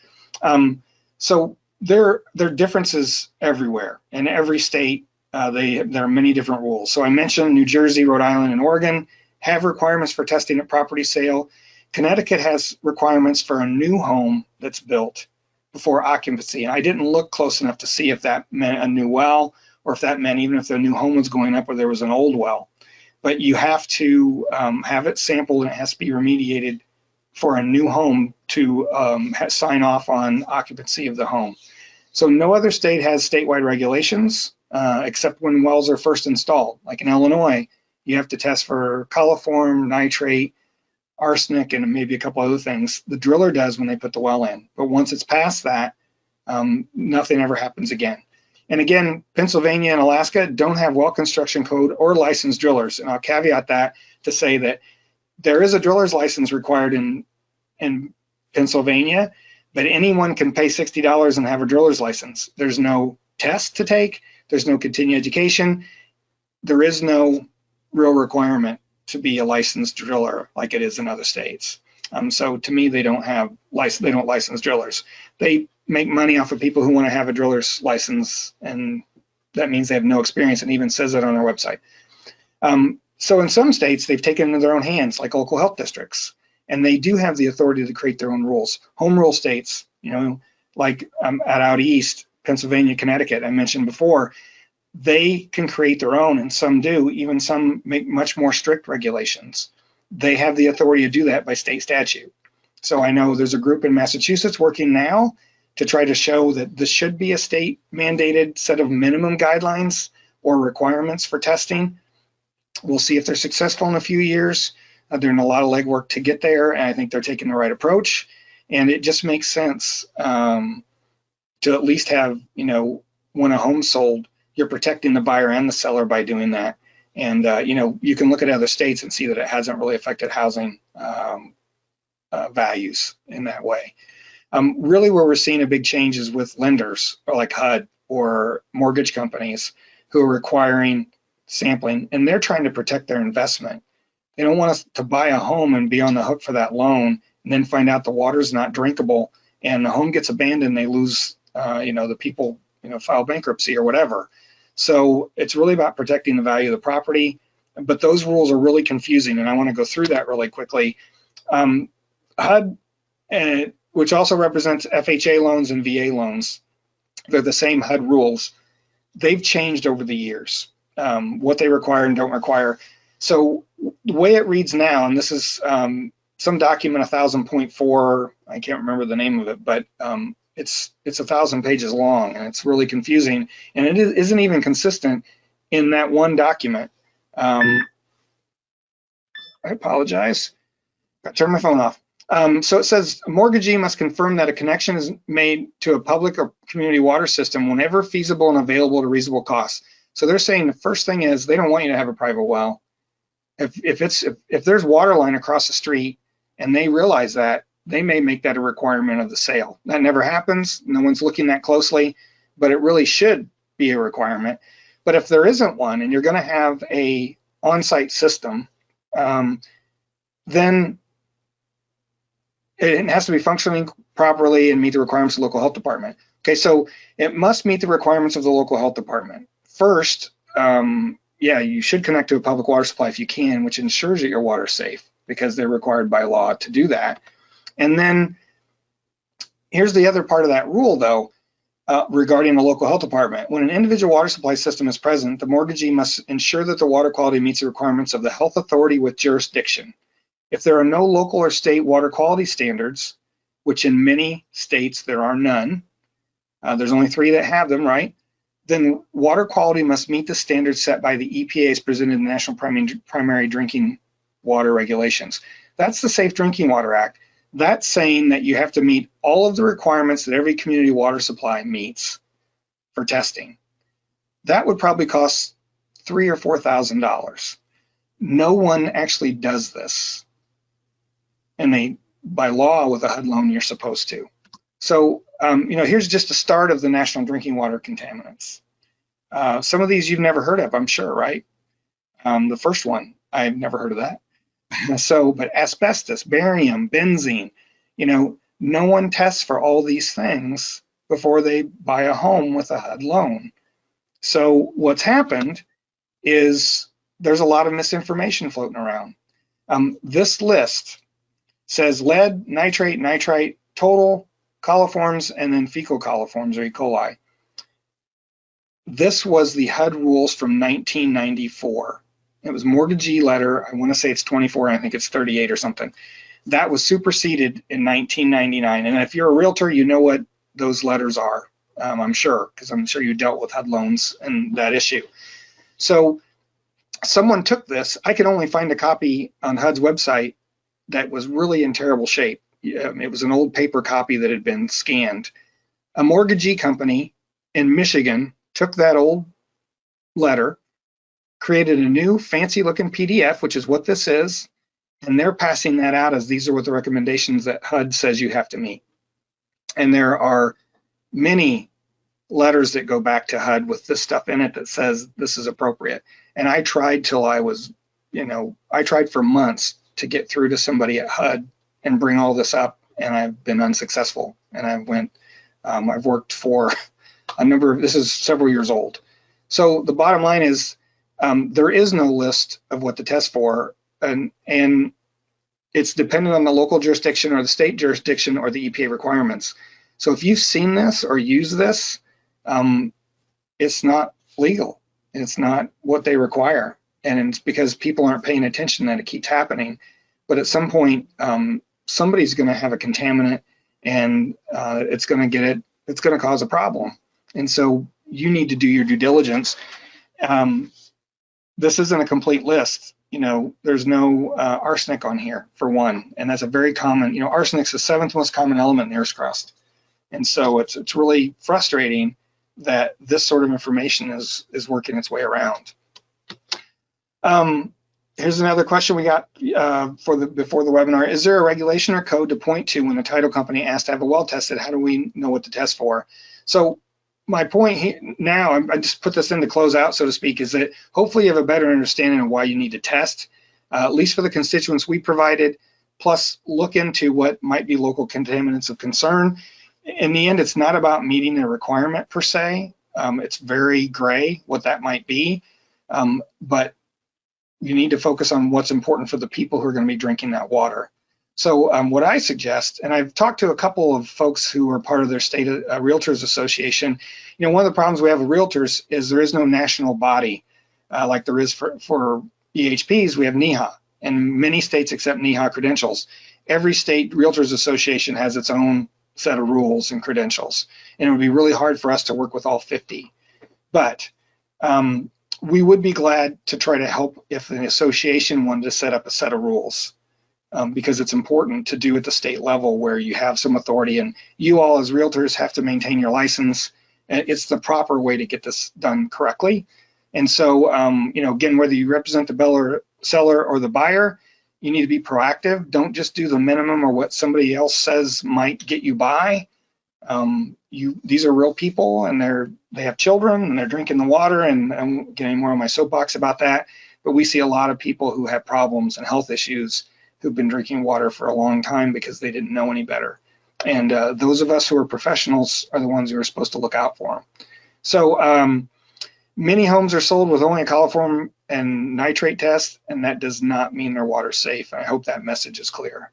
So there are differences everywhere. In every state, there are many different rules. So I mentioned New Jersey, Rhode Island, and Oregon have requirements for testing at property sale. Connecticut has requirements for a new home that's built before occupancy. And I didn't look close enough to see if that meant a new well or if that meant even if the new home was going up or there was an old well. But you have to have it sampled and it has to be remediated for a new home to sign off on occupancy of the home. So no other state has statewide regulations except when wells are first installed. Like in Illinois, you have to test for coliform, nitrate, arsenic, and maybe a couple other things. The driller does when they put the well in. But once it's past that, nothing ever happens again. And again, Pennsylvania and Alaska don't have well construction code or licensed drillers. And I'll caveat that to say that there is a driller's license required in Pennsylvania, but anyone can pay $60 and have a driller's license. There's no test to take. There's no continuing education. There is no real requirement to be a licensed driller like it is in other states. So to me, they don't license drillers. They make money off of people who want to have a driller's license, and that means they have no experience, and even says it on their website. So in some states, they've taken it into their own hands, like local health districts, and they do have the authority to create their own rules. Home rule states, you know, like at out east, Pennsylvania, Connecticut, I mentioned before, they can create their own, and some do. Even some make much more strict regulations. They have the authority to do that by state statute. So I know there's a group in Massachusetts working now to try to show that this should be a state mandated set of minimum guidelines or requirements for testing. We'll see if they're successful in a few years. They're doing a lot of legwork to get there, and I think they're taking the right approach. And it just makes sense to at least have, you know, when a home's sold, you're protecting the buyer and the seller by doing that. And, you know, you can look at other states and see that it hasn't really affected housing values in that way. Really where we're seeing a big change is with lenders like HUD or mortgage companies who are requiring sampling, and they're trying to protect their investment. They don't want us to buy a home and be on the hook for that loan and then find out the water's not drinkable and the home gets abandoned, they lose, you know, the people, you know, file bankruptcy or whatever. So it's really about protecting the value of the property, but those rules are really confusing, and I want to go through that really quickly. HUD, which also represents FHA loans and VA loans, they're the same HUD rules. They've changed over the years, what they require and don't require. So the way it reads now, and this is some document 1000.4, I can't remember the name of it, but it's 1,000 pages long, and it's really confusing, and it isn't even consistent in that one document. I apologize. I turned my phone off. So it says a mortgagee must confirm that a connection is made to a public or community water system whenever feasible and available at a reasonable cost. So they're saying the first thing is they don't want you to have a private well. If there's water line across the street and they realize that, they may make that a requirement of the sale. That never happens. No one's looking that closely, but it really should be a requirement. But if there isn't one and you're going to have a on-site system, then it has to be functioning properly and meet the requirements of the local health department. Okay, so it must meet the requirements of the local health department. First, yeah, you should connect to a public water supply if you can, which ensures that your water's safe because they're required by law to do that. And then here's the other part of that rule, though, regarding the local health department. When an individual water supply system is present, the mortgagee must ensure that the water quality meets the requirements of the health authority with jurisdiction. If there are no local or state water quality standards, which in many states there are none, there's only 3 that have them, right? Then water quality must meet the standards set by the EPA as presented in the National Primary Drinking Water Regulations. That's the Safe Drinking Water Act. That's saying that you have to meet all of the requirements that every community water supply meets for testing. That would probably cost $3,000 or $4,000. No one actually does this. And by law, with a HUD loan, you're supposed to. So, here's just the start of the national drinking water contaminants. Some of these you've never heard of, I'm sure, right? The first one, I've never heard of that. But asbestos, barium, benzene, no one tests for all these things before they buy a home with a HUD loan. So what's happened is there's a lot of misinformation floating around. This list says lead, nitrate, nitrite, total, coliforms, and then fecal coliforms or E. coli. This was the HUD rules from 1994. It was Mortgagee letter. I want to say it's 24, and I think it's 38 or something. That was superseded in 1999. And if you're a realtor, you know what those letters are, I'm sure, because I'm sure you dealt with HUD loans and that issue. So someone took this. I could only find a copy on HUD's website that was really in terrible shape. It was an old paper copy that had been scanned. A mortgagee company in Michigan took that old letter, created a new fancy looking PDF, which is what this is, and they're passing that out as these are what the recommendations that HUD says you have to meet. And there are many letters that go back to HUD with this stuff in it that says this is appropriate. And I tried till I was, I tried for months to get through to somebody at HUD and bring all this up, and I've been unsuccessful. And I've worked for a number of, this is several years old. So the bottom line is, there is no list of what to test for, and it's dependent on the local jurisdiction or the state jurisdiction or the EPA requirements. So if you've seen this or used this, it's not legal. It's not what they require, and it's because people aren't paying attention that it keeps happening. But at some point, somebody's going to have a contaminant, and it's going to cause a problem. And so you need to do your due diligence. This isn't a complete list. There's no arsenic on here, for one, and that's a very common, arsenic's the 7th most common element in the Earth's crust. And so it's really frustrating that this sort of information is working its way around. Here's another question we got before the webinar. Is there a regulation or code to point to when a title company asks to have a well tested? How do we know what to test for? So my point here now, I just put this in to close out, so to speak, is that hopefully you have a better understanding of why you need to test, at least for the constituents we provided, plus look into what might be local contaminants of concern. In the end, it's not about meeting a requirement per se. It's very gray what that might be, but you need to focus on what's important for the people who are going to be drinking that water. So what I suggest, and I've talked to a couple of folks who are part of their state Realtors Association, one of the problems we have with Realtors is there is no national body like there is for EHPs. We have NEHA, and many states accept NEHA credentials. Every state Realtors Association has its own set of rules and credentials, and it would be really hard for us to work with all 50. But we would be glad to try to help if an association wanted to set up a set of rules. Because it's important to do at the state level where you have some authority, and you all as realtors have to maintain your license. It's the proper way to get this done correctly. And so, again, whether you represent the seller or the buyer, you need to be proactive. Don't just do the minimum or what somebody else says might get you by. These are real people, and they have children, and they're drinking the water, and I'm getting more on my soapbox about that. But we see a lot of people who have problems and health issues who've been drinking water for a long time because they didn't know any better. And those of us who are professionals are the ones who are supposed to look out for them. So Many homes are sold with only a coliform and nitrate test, and that does not mean their water's safe. I hope that message is clear.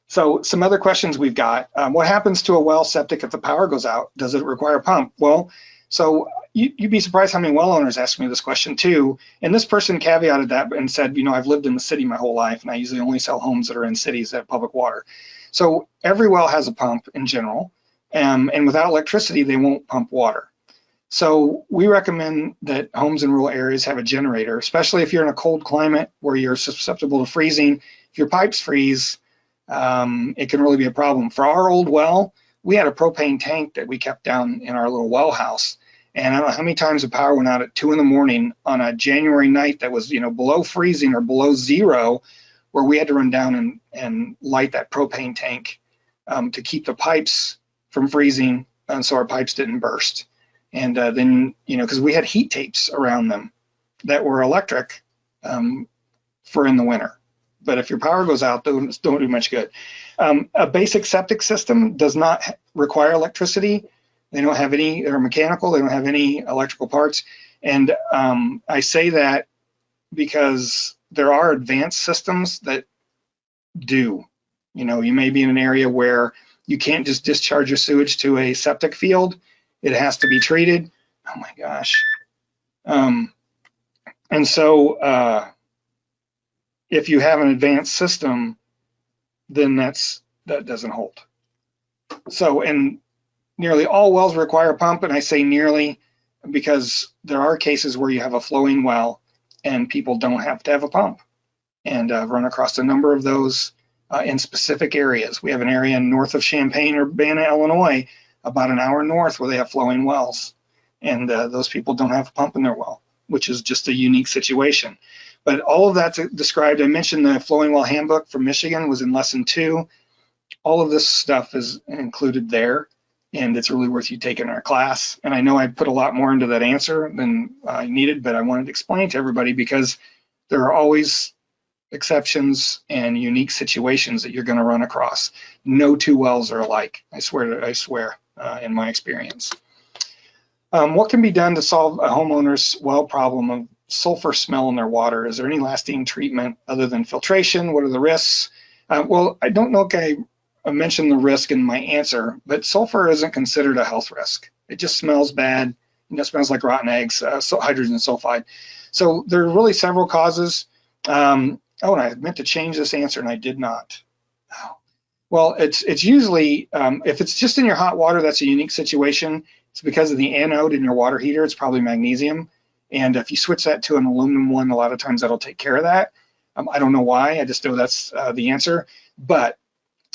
So some other questions we've got. What happens to a well septic if the power goes out? Does it require a pump? Well, so you'd be surprised how many well owners ask me this question too. And this person caveated that and said, I've lived in the city my whole life, and I usually only sell homes that are in cities that have public water. So every well has a pump in general, and without electricity, they won't pump water. So we recommend that homes in rural areas have a generator, especially if you're in a cold climate where you're susceptible to freezing. If your pipes freeze, it can really be a problem. For our old well, we had a propane tank that we kept down in our little well house. And I don't know how many times the power went out at 2 in the morning on a January night that was, below freezing or below zero, where we had to run down and light that propane tank to keep the pipes from freezing, and so our pipes didn't burst. And then, because we had heat tapes around them that were electric for in the winter. But if your power goes out, those don't do much good. A basic septic system does not require electricity. They don't have any, they're mechanical, they don't have any electrical parts. And I say that because there are advanced systems that do. You may be in an area where you can't just discharge your sewage to a septic field. It has to be treated. Oh my gosh. And so if you have an advanced system, then that doesn't hold. So, and nearly all wells require a pump, and I say nearly because there are cases where you have a flowing well and people don't have to have a pump. And I've run across a number of those in specific areas. We have an area north of Champaign, Urbana, Illinois, about an hour north, where they have flowing wells. And those people don't have a pump in their well, which is just a unique situation. But all of that's described. I mentioned the flowing well handbook from Michigan was in lesson 2. All of this stuff is included there, and it's really worth you taking our class. And I know I put a lot more into that answer than I needed, but I wanted to explain to everybody because there are always exceptions and unique situations that you're going to run across. No 2 wells are alike. I swear, in my experience. What can be done to solve a homeowner's well problem of sulfur smell in their water? Is there any lasting treatment other than filtration? What are the risks? Well, I don't know if I mentioned the risk in my answer, but sulfur isn't considered a health risk. It just smells bad. It smells like rotten eggs, hydrogen sulfide. So there are really several causes. And I meant to change this answer and I did not. Oh. Well, it's usually, if it's just in your hot water, that's a unique situation. It's because of the anode in your water heater. It's probably magnesium. And if you switch that to an aluminum one, a lot of times that'll take care of that. I don't know why, I just know that's the answer. But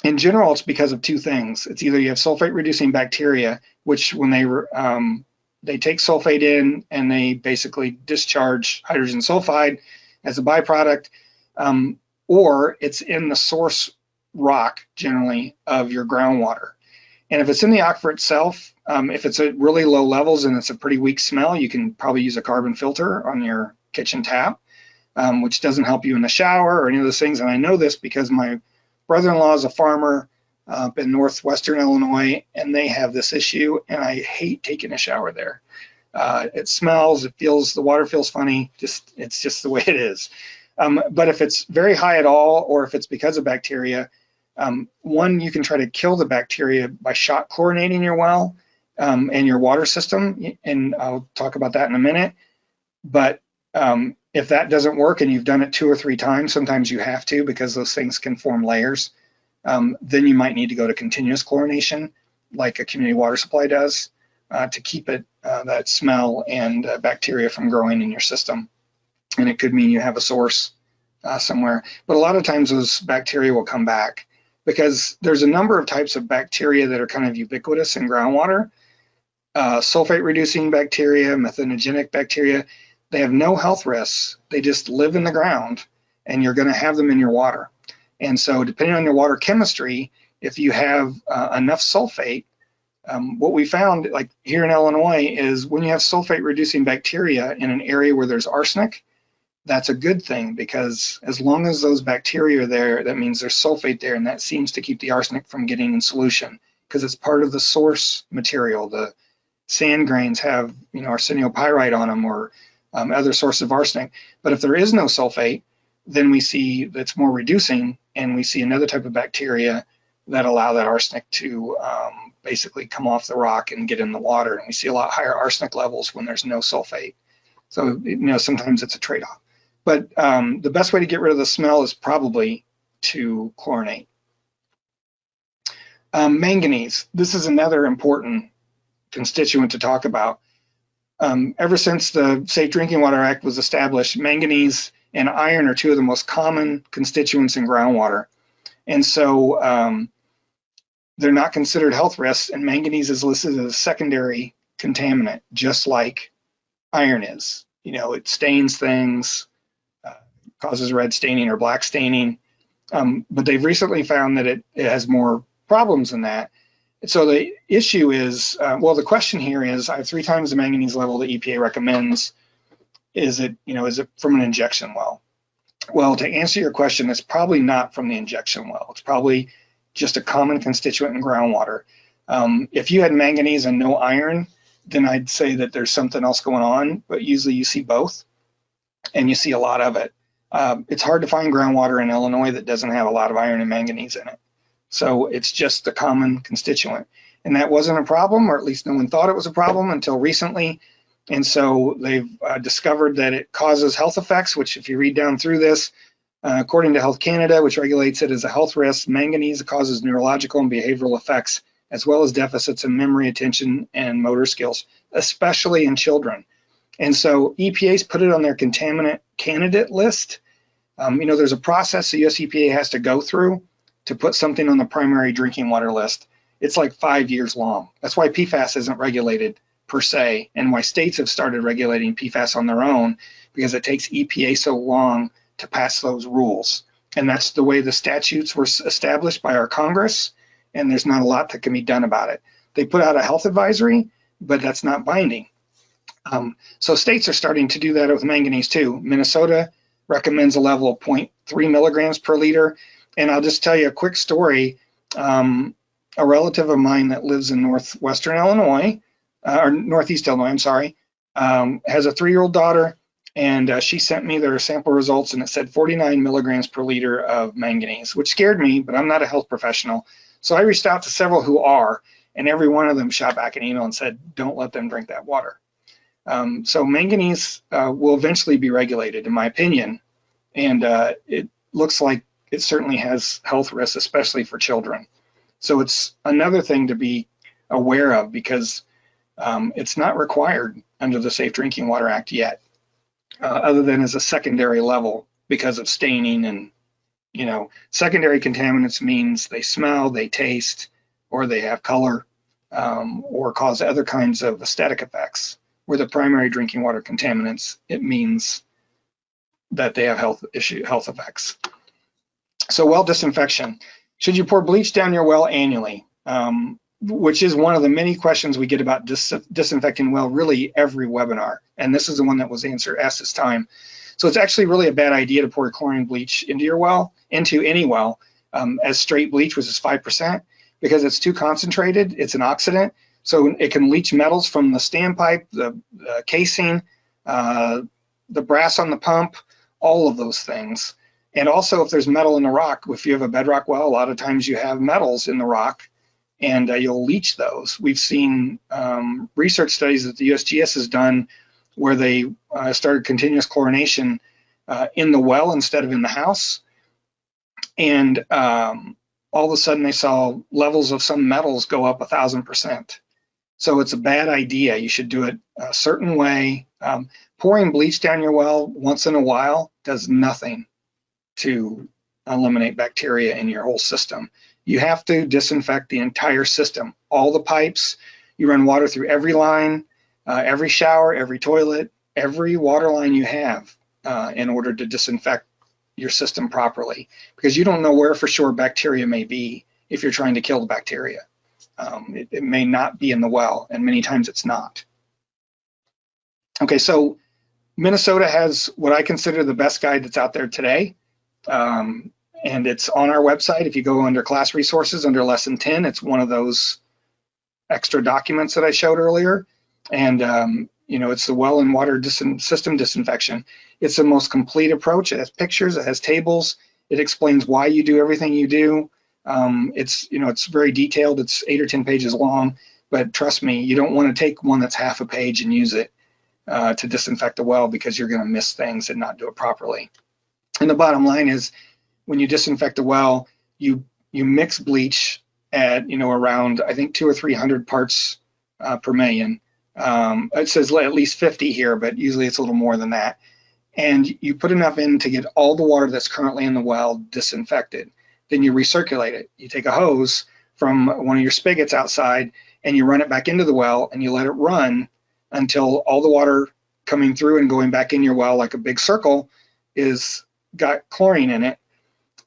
in general, it's because of 2 things. It's either you have sulfate reducing bacteria, which when they take sulfate in and they basically discharge hydrogen sulfide as a byproduct, or it's in the source rock generally of your groundwater. And if it's in the aquifer itself, if it's at really low levels and it's a pretty weak smell, you can probably use a carbon filter on your kitchen tap, which doesn't help you in the shower or any of those things. And I know this because my brother-in-law is a farmer up in northwestern Illinois, and they have this issue, and I hate taking a shower there. It smells, the water feels funny, it's just the way it is. But if it's very high at all, or if it's because of bacteria, one, you can try to kill the bacteria by shock chlorinating your well and your water system, and I'll talk about that in a minute. But if that doesn't work and you've done it 2 or 3 times, sometimes you have to because those things can form layers, then you might need to go to continuous chlorination like a community water supply does to keep that smell and bacteria from growing in your system. And it could mean you have a source somewhere. But a lot of times those bacteria will come back because there's a number of types of bacteria that are kind of ubiquitous in groundwater. Sulfate reducing bacteria, methanogenic bacteria, they have no health risks. They just live in the ground and you're going to have them in your water. And so depending on your water chemistry, if you have enough sulfate, what we found like here in Illinois is when you have sulfate reducing bacteria in an area where there's arsenic, that's a good thing because as long as those bacteria are there, that means there's sulfate there, and that seems to keep the arsenic from getting in solution because it's part of the source material, the sand grains have, arsenio pyrite on them or other source of arsenic. But if there is no sulfate, then we see that's more reducing, and we see another type of bacteria that allow that arsenic to basically come off the rock and get in the water. And we see a lot higher arsenic levels when there's no sulfate. So, sometimes it's a trade-off. But the best way to get rid of the smell is probably to chlorinate. Manganese. This is another important constituent to talk about. Ever since the Safe Drinking Water Act was established, manganese and iron are two of the most common constituents in groundwater. And so they're not considered health risks, and manganese is listed as a secondary contaminant, just like iron is. It stains things, causes red staining or black staining, but they've recently found that it has more problems than that. So the issue is, the question here is, I have 3 times the manganese level the EPA recommends. Is it from an injection well? Well, to answer your question, it's probably not from the injection well. It's probably just a common constituent in groundwater. If you had manganese and no iron, then I'd say that there's something else going on, but usually you see both, and you see a lot of it. It's hard to find groundwater in Illinois that doesn't have a lot of iron and manganese in it. So it's just a common constituent. And that wasn't a problem, or at least no one thought it was a problem until recently. And so they've discovered that it causes health effects, which if you read down through this, according to Health Canada, which regulates it as a health risk, manganese causes neurological and behavioral effects, as well as deficits in memory, attention, and motor skills, especially in children. And so EPA's put it on their contaminant candidate list. There's a process the US EPA has to go through to put something on the primary drinking water list. It's like 5 years long. That's why PFAS isn't regulated per se, and why states have started regulating PFAS on their own, because it takes EPA so long to pass those rules. And that's the way the statutes were established by our Congress, and there's not a lot that can be done about it. They put out a health advisory, but that's not binding. So states are starting to do that with manganese too. Minnesota recommends a level of 0.3 milligrams per liter. And I'll just tell you a quick story. A relative of mine that lives in northwestern Illinois, or northeast Illinois, I'm sorry, has a 3-year-old daughter, and she sent me their sample results, and it said 49 milligrams per liter of manganese, which scared me, but I'm not a health professional. So I reached out to several who are, and every one of them shot back an email and said, don't let them drink that water. So manganese will eventually be regulated, in my opinion, and it looks like it certainly has health risks, especially for children. So it's another thing to be aware of, because it's not required under the Safe Drinking Water Act yet, other than as a secondary level because of staining. And, secondary contaminants means they smell, they taste, or they have color, or cause other kinds of aesthetic effects. Where the primary drinking water contaminants, it means that they have health effects. So well disinfection. Should you pour bleach down your well annually? Which is one of the many questions we get about disinfecting well, really every webinar. And this is the one that was asked this time. So it's actually really a bad idea to pour chlorine bleach into your well, into any well, as straight bleach, which is 5%, because it's too concentrated. It's an oxidant. So it can leach metals from the standpipe, the casing, the brass on the pump, all of those things. And also if there's metal in the rock, if you have a bedrock well, a lot of times you have metals in the rock, and you'll leach those. We've seen research studies that the USGS has done where they started continuous chlorination in the well instead of in the house. And all of a sudden they saw levels of some metals go up 1,000%. So it's a bad idea. You should do it a certain way. Pouring bleach down your well once in a while does nothing to eliminate bacteria in your whole system. You have to disinfect the entire system, all the pipes. You run water through every line, every shower, every toilet, every water line you have in order to disinfect your system properly, because you don't know where for sure bacteria may be if you're trying to kill the bacteria. It may not be in the well, and many times it's not. Okay, so Minnesota has what I consider the best guide that's out there today. And it's on our website. If you go under class resources, under lesson 10, it's one of those extra documents that I showed earlier. And it's the well and water system disinfection. It's the most complete approach. It has pictures, it has tables, it explains why you do everything you do. It's very detailed. It's 8 or 10 pages long, but trust me, you don't want to take one that's half a page and use it to disinfect a well, because you're going to miss things and not do it properly. And the bottom line is, when you disinfect a well, you mix bleach at around, I think, 200 or 300 parts per million. It says at least 50 here, but usually it's a little more than that. And you put enough in to get all the water that's currently in the well disinfected. Then you recirculate it. You take a hose from one of your spigots outside and you run it back into the well, and you let it run until all the water coming through and going back in your well like a big circle is got chlorine in it.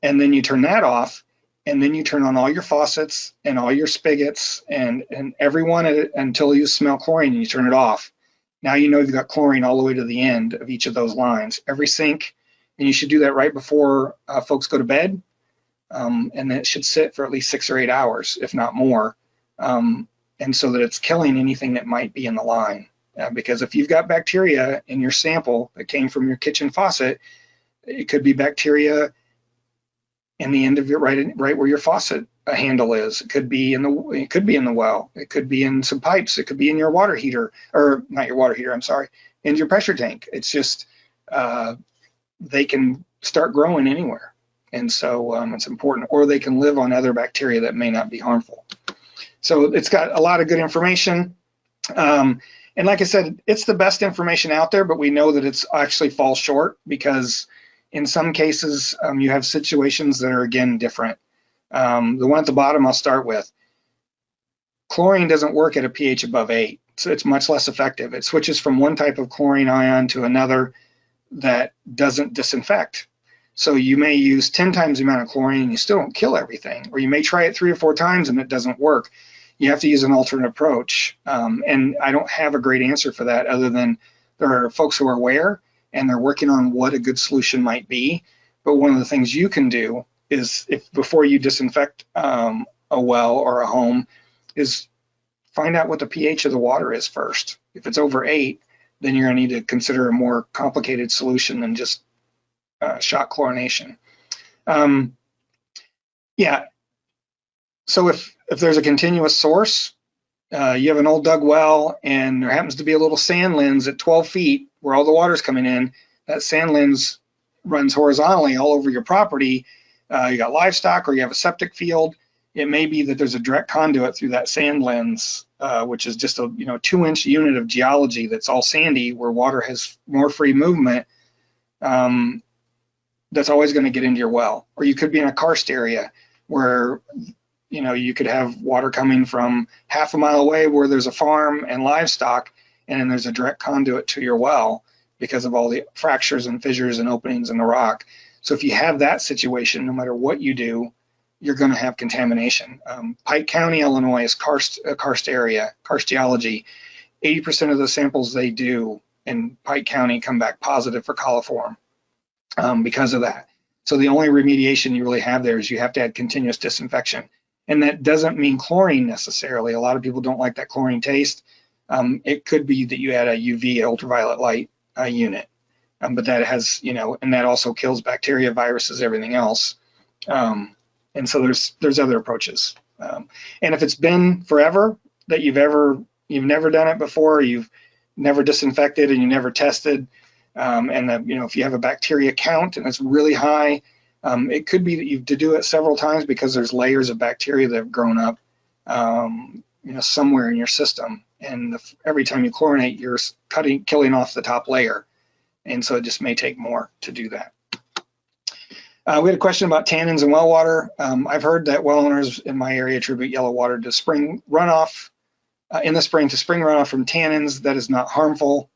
And then you turn that off, and then you turn on all your faucets and all your spigots and everyone until you smell chlorine, and you turn it off. Now you know you've got chlorine all the way to the end of each of those lines, every sink, and you should do that right before folks go to bed. And it should sit for at least 6 or 8 hours, if not more, and so that it's killing anything that might be in the line. Because if you've got bacteria in your sample that came from your kitchen faucet, it could be bacteria in the end of it, right where your faucet handle is. It could be in the well. It could be in some pipes. It could be in your water heater, or not your water heater, I'm sorry, in your pressure tank. It's just they can start growing anywhere, and so it's important. Or they can live on other bacteria that may not be harmful. So it's got a lot of good information. And like I said, it's the best information out there, but we know that it's actually falls short, because in some cases, you have situations that are, again, different. The one at the bottom I'll start with. Chlorine doesn't work at a pH above 8, so it's much less effective. It switches from one type of chlorine ion to another that doesn't disinfect. So you may use 10 times the amount of chlorine and you still don't kill everything, or you may try it 3 or 4 times and it doesn't work. You have to use an alternate approach. And I don't have a great answer for that, other than there are folks who are aware and they're working on what a good solution might be. But one of the things you can do is, if before you disinfect a well or a home, is find out what the pH of the water is first. If it's over 8, then you're going to need to consider a more complicated solution than just shock chlorination. Yeah. So if there's a continuous source, you have an old dug well and there happens to be a little sand lens at 12 feet where all the water's coming in, that sand lens runs horizontally all over your property. You got livestock or you have a septic field. It may be that there's a direct conduit through that sand lens, which is just a 2-inch unit of geology that's all sandy, where water has more free movement. That's always going to get into your well. Or you could be in a karst area where you could have water coming from half a mile away where there's a farm and livestock, and then there's a direct conduit to your well because of all the fractures and fissures and openings in the rock. So if you have that situation, no matter what you do, you're going to have contamination. Pike County, Illinois is a karst area, karst geology. 80% of the samples they do in Pike County come back positive for coliform because of that. So the only remediation you really have there is you have to add continuous disinfection. And that doesn't mean chlorine necessarily. A lot of people don't like that chlorine taste. It could be that you add a UV, ultraviolet light unit, but that has, and that also kills bacteria, viruses, everything else. And so there's other approaches. And if it's been forever that you've never done it before, you've never disinfected and you never tested, and that, if you have a bacteria count and it's really high, it could be that you've to do it several times because there's layers of bacteria that have grown up, somewhere in your system. And every time you chlorinate, you're killing off the top layer. And so it just may take more to do that. We had a question about tannins and well water. I've heard that well owners in my area attribute yellow water to spring runoff, in the spring to spring runoff from tannins. That is not harmful.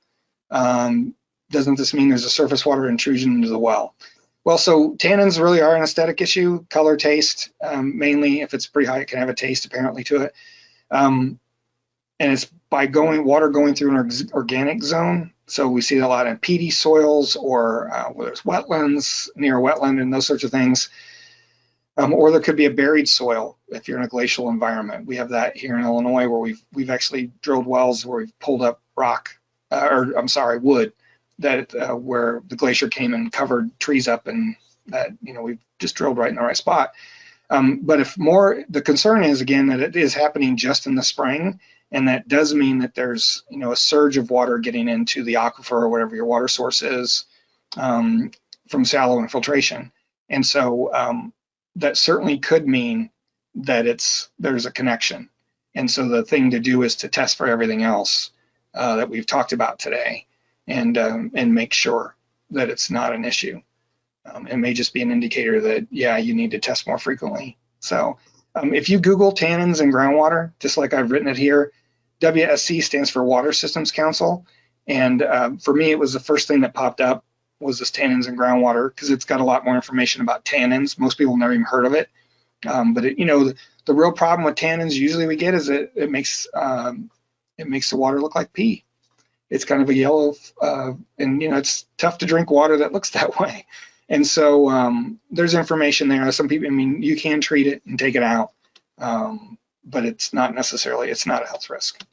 Doesn't this mean there's a surface water intrusion into the well? Well, so tannins really are an aesthetic issue, color, taste, mainly. If it's pretty high, it can have a taste apparently to it. And it's by water going through an organic zone. So we see that a lot in peaty soils or where there's wetlands, near a wetland and those sorts of things. Or there could be a buried soil if you're in a glacial environment. We have that here in Illinois where we've actually drilled wells where we've pulled up rock, or I'm sorry, wood, that where the glacier came and covered trees up, and that we've just drilled right in the right spot. But the concern is again that it is happening just in the spring, and that does mean that there's a surge of water getting into the aquifer or whatever your water source is from shallow infiltration, and so that certainly could mean that there's a connection. And so the thing to do is to test for everything else that we've talked about today, and make sure that it's not an issue. It may just be an indicator that, yeah, you need to test more frequently. So if you Google tannins in groundwater, just like I've written it here, WSC stands for Water Systems Council. And for me, it was the first thing that popped up was this tannins in groundwater, because it's got a lot more information about tannins. Most people never even heard of it. But the real problem with tannins usually we get is it makes the water look like pee. It's kind of a yellow, and it's tough to drink water that looks that way. And so there's information there. Some people, you can treat it and take it out, but it's not a health risk.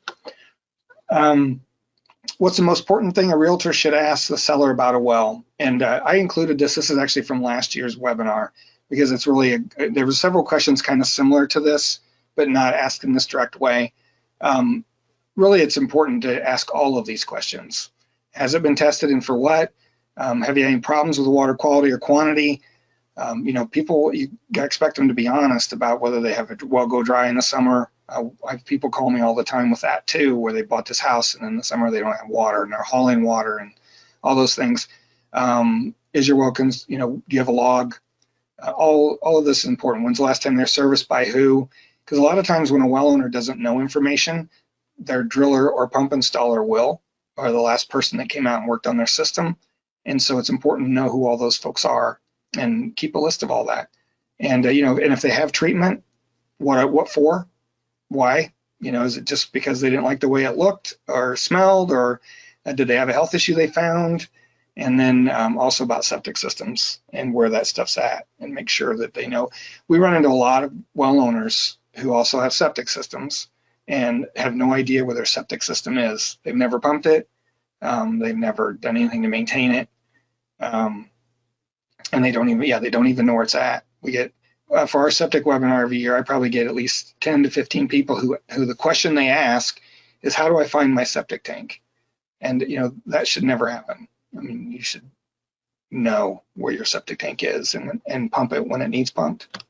What's the most important thing a realtor should ask the seller about a well? And I included this. This is actually from last year's webinar, because it's really, there were several questions kind of similar to this, but not asked in this direct way. Really, it's important to ask all of these questions. Has it been tested, and for what? Have you had any problems with the water quality or quantity? People, you expect them to be honest about whether they have a well go dry in the summer. I have people call me all the time with that too, where they bought this house and in the summer they don't have water and they're hauling water and all those things. Is your well, do you have a log? All of this is important. When's the last time they're serviced by who? Because a lot of times when a well owner doesn't know information, their driller or pump installer will, or the last person that came out and worked on their system. And so it's important to know who all those folks are and keep a list of all that. And and if they have treatment, what for? Why? Is it just because they didn't like the way it looked or smelled, or did they have a health issue they found? And then also about septic systems and where that stuff's at, and make sure that they know. We run into a lot of well owners who also have septic systems and have no idea where their septic system is. They've never pumped it. They've never done anything to maintain it. And they don't even know where it's at. We get, for our septic webinar every year, I probably get at least 10 to 15 people who the question they ask is, how do I find my septic tank? And that should never happen. You should know where your septic tank is and pump it when it needs pumped.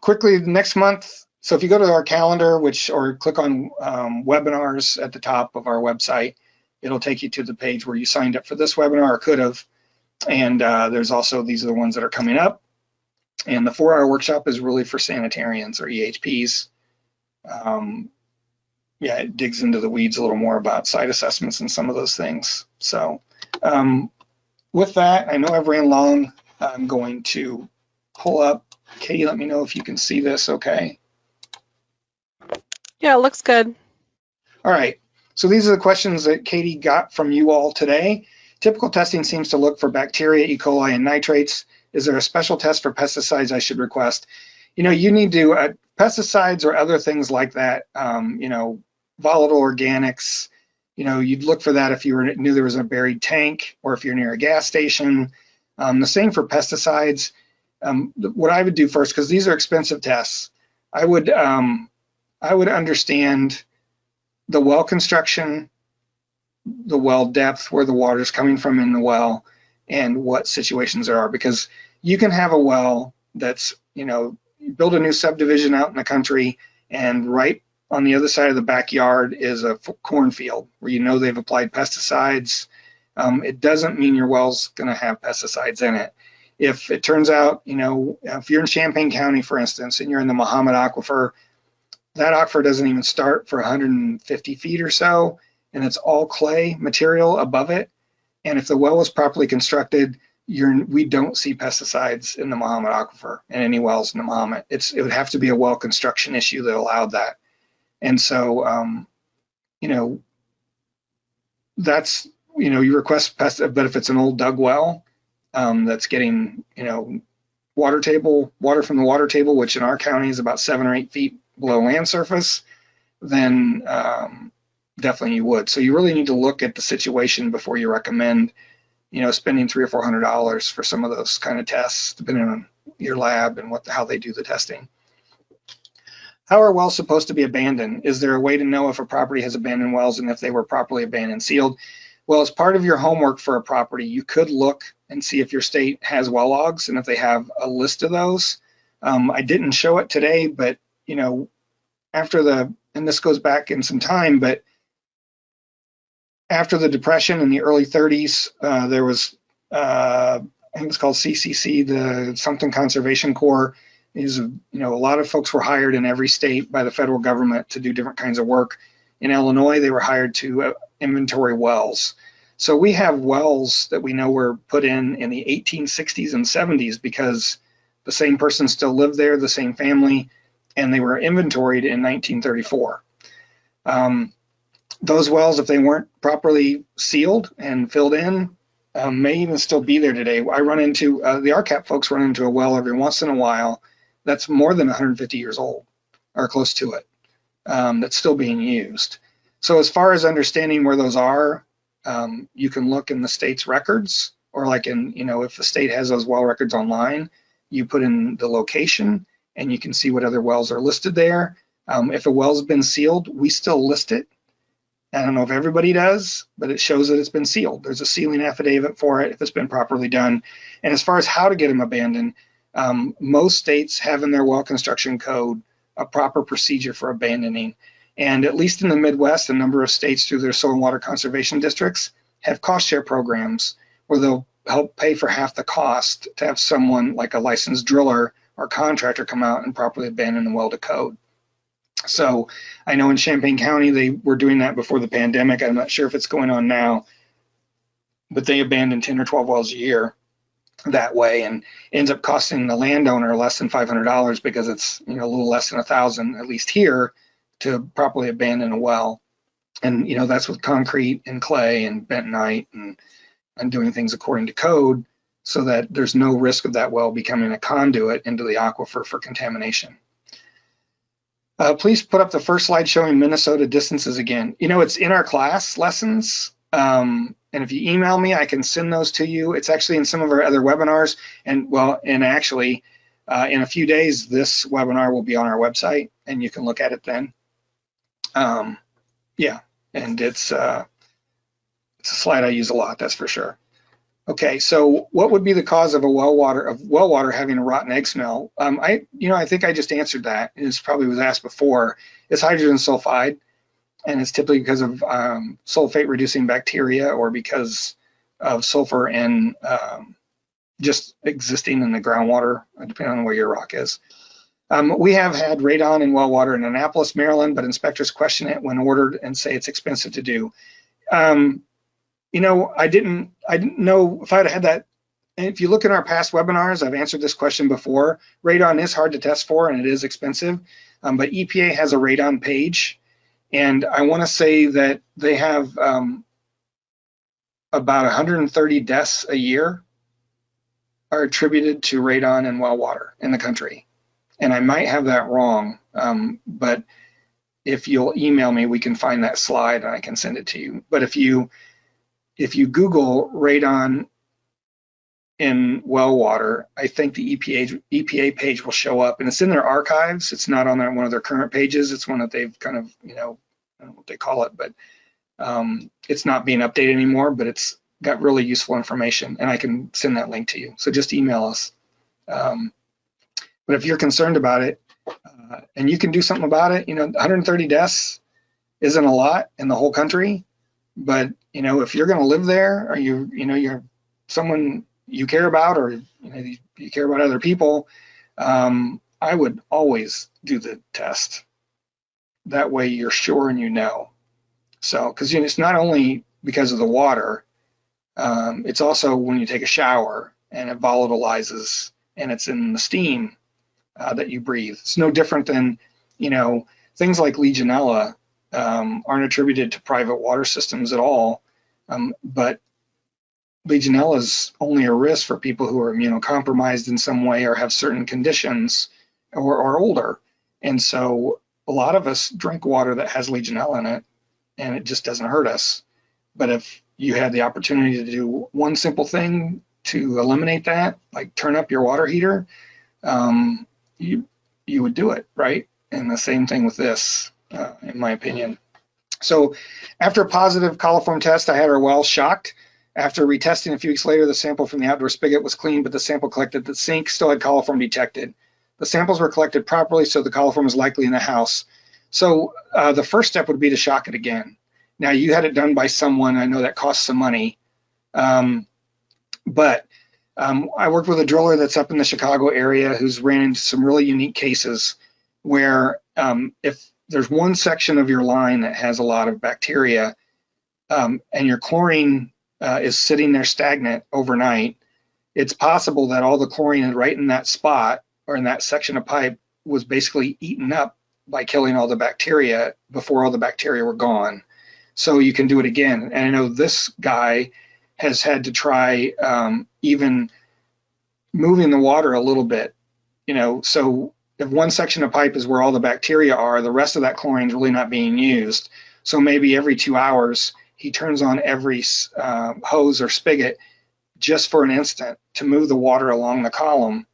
Quickly, next month, so if you go to our calendar, or click on webinars at the top of our website, it'll take you to the page where you signed up for this webinar or could have. And there's also, these are the ones that are coming up. And the 4-hour workshop is really for sanitarians or EHPs. It digs into the weeds a little more about site assessments and some of those things. So with that, I know I've ran long. I'm going to pull up. Katie, let me know if you can see this okay. Yeah, it looks good. All right. So these are the questions that Katie got from you all today. Typical testing seems to look for bacteria, E. coli, and nitrates. Is there a special test for pesticides I should request? You need to, pesticides or other things like that, volatile organics, you'd look for that if you knew there was a buried tank, or if you're near a gas station. The same for pesticides. What I would do first, because these are expensive tests, I would understand the well construction, the well depth, where the water is coming from in the well, and what situations there are. Because you can have a well that's, build a new subdivision out in the country, and right on the other side of the backyard is a cornfield where they've applied pesticides. It doesn't mean your well's going to have pesticides in it. If it turns out, if you're in Champaign County, for instance, and you're in the Mahomet Aquifer, that aquifer doesn't even start for 150 feet or so, and it's all clay material above it. And if the well was properly constructed, we don't see pesticides in the Mahomet Aquifer and any wells in the Mahomet. It would have to be a well construction issue that allowed that. And so, that's, you request pest, but if it's an old dug well that's getting, water from the water table, which in our county is about 7 or 8 feet below land surface, then definitely you would. So you really need to look at the situation before you recommend, spending $300 or $400 for some of those kind of tests, depending on your lab and how they do the testing. How are wells supposed to be abandoned? Is there a way to know if a property has abandoned wells and if they were properly abandoned, sealed? Well, as part of your homework for a property, you could look and see if your state has well logs and if they have a list of those. I didn't show it today, but and this goes back in some time, but after the Depression in the early 30s, there was, I think it's called CCC, the something Conservation Corps. A lot of folks were hired in every state by the federal government to do different kinds of work. In Illinois, they were hired to inventory wells. So we have wells that we know were put in the 1860s and 70s because the same person still lived there, the same family, and they were inventoried in 1934. Those wells, if they weren't properly sealed and filled in, may even still be there today. I run into, the RCAP folks run into a well every once in a while that's more than 150 years old or close to it, that's still being used. So as far as understanding where those are, you can look in the state's records, or like if the state has those well records online, you put in the location and you can see what other wells are listed there. If a well's been sealed, we still list it. I don't know if everybody does, but it shows that it's been sealed. There's a sealing affidavit for it if it's been properly done. And as far as how to get them abandoned, most states have in their well construction code a proper procedure for abandoning. And at least in the Midwest, a number of states through their soil and water conservation districts have cost share programs where they'll help pay for half the cost to have someone like a licensed driller or contractor come out and properly abandon the well to code. So I know in Champaign County, they were doing that before the pandemic. I'm not sure if it's going on now, but they abandon 10 or 12 wells a year that way, and ends up costing the landowner less than $500 because it's a little less than $1,000, at least here, to properly abandon a well. And that's with concrete and clay and bentonite and doing things according to code so that there's no risk of that well becoming a conduit into the aquifer for contamination. Please put up the first slide showing Minnesota distances again. It's in our class lessons. And if you email me, I can send those to you. It's actually in some of our other webinars. And actually, in a few days, this webinar will be on our website and you can look at it then. Yeah, and it's a slide I use a lot, that's for sure. Okay, so what would be the cause of well water having a rotten egg smell? I think I just answered that. It probably was asked before. It's hydrogen sulfide, and it's typically because of sulfate reducing bacteria or because of sulfur and just existing in the groundwater, depending on where your rock is. We have had radon in well water in Annapolis, Maryland, but inspectors question it when ordered and say it's expensive to do. I didn't know if I'd had that. And if you look in our past webinars, I've answered this question before. Radon is hard to test for and it is expensive, but EPA has a radon page. And I want to say that they have about 130 deaths a year are attributed to radon in well water in the country. And I might have that wrong, but if you'll email me, we can find that slide and I can send it to you. But if you Google radon in well water, I think the EPA page will show up, and it's in their archives. It's not on one of their current pages. It's one that they've kind of, I don't know what they call it, but it's not being updated anymore, but it's got really useful information, and I can send that link to you. So just email us. But if you're concerned about it, and you can do something about it, 130 deaths isn't a lot in the whole country, but if you're going to live there, or you're someone you care about, or you care about other people, I would always do the test. That way you're sure and So, because it's not only because of the water, it's also when you take a shower and it volatilizes and it's in the steam that you breathe. It's no different than, things like Legionella aren't attributed to private water systems at all, but Legionella is only a risk for people who are immunocompromised in some way or have certain conditions or are older. And so a lot of us drink water that has Legionella in it, and it just doesn't hurt us. But if you had the opportunity to do one simple thing to eliminate that, like turn up your water heater, you would do it, right? And the same thing with this, in my opinion. So after a positive coliform test, I had our well shocked. After retesting a few weeks later, the sample from the outdoor spigot was clean, but the sample collected at the sink still had coliform detected. The samples were collected properly, so the coliform was likely in the house. So the first step would be to shock it again. Now, you had it done by someone. I know that costs some money. But I worked with a driller that's up in the Chicago area who's ran into some really unique cases where if there's one section of your line that has a lot of bacteria and your chlorine is sitting there stagnant overnight, it's possible that all the chlorine right in that spot or in that section of pipe was basically eaten up by killing all the bacteria before all the bacteria were gone. So you can do it again. And I know this guy has had to try even moving the water a little bit, so if one section of pipe is where all the bacteria are, the rest of that chlorine is really not being used. So maybe every 2 hours, he turns on every hose or spigot just for an instant to move the water along the column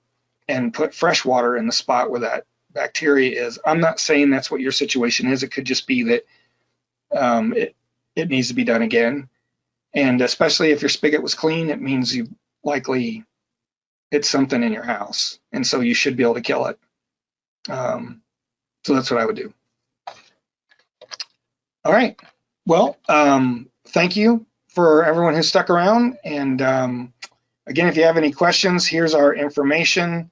and put fresh water in the spot where that bacteria is. I'm not saying that's what your situation is. It could just be that it needs to be done again. And especially if your spigot was clean, it means you likely hit something in your house. And so you should be able to kill it. So that's what I would do. All right. Well, thank you for everyone who stuck around. And again, if you have any questions, here's our information,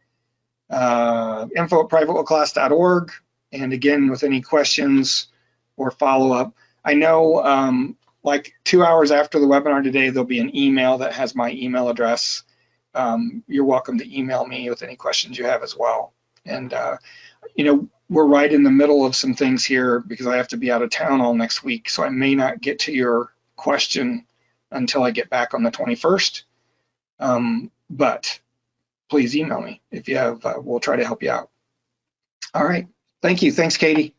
info@privatewellclass.org. And again, with any questions or follow-up, I know like 2 hours after the webinar today, there'll be an email that has my email address. You're welcome to email me with any questions you have as well. And, we're right in the middle of some things here because I have to be out of town all next week. So I may not get to your question until I get back on the 21st. But please email me if you have, we'll try to help you out. All right. Thank you. Thanks, Katie.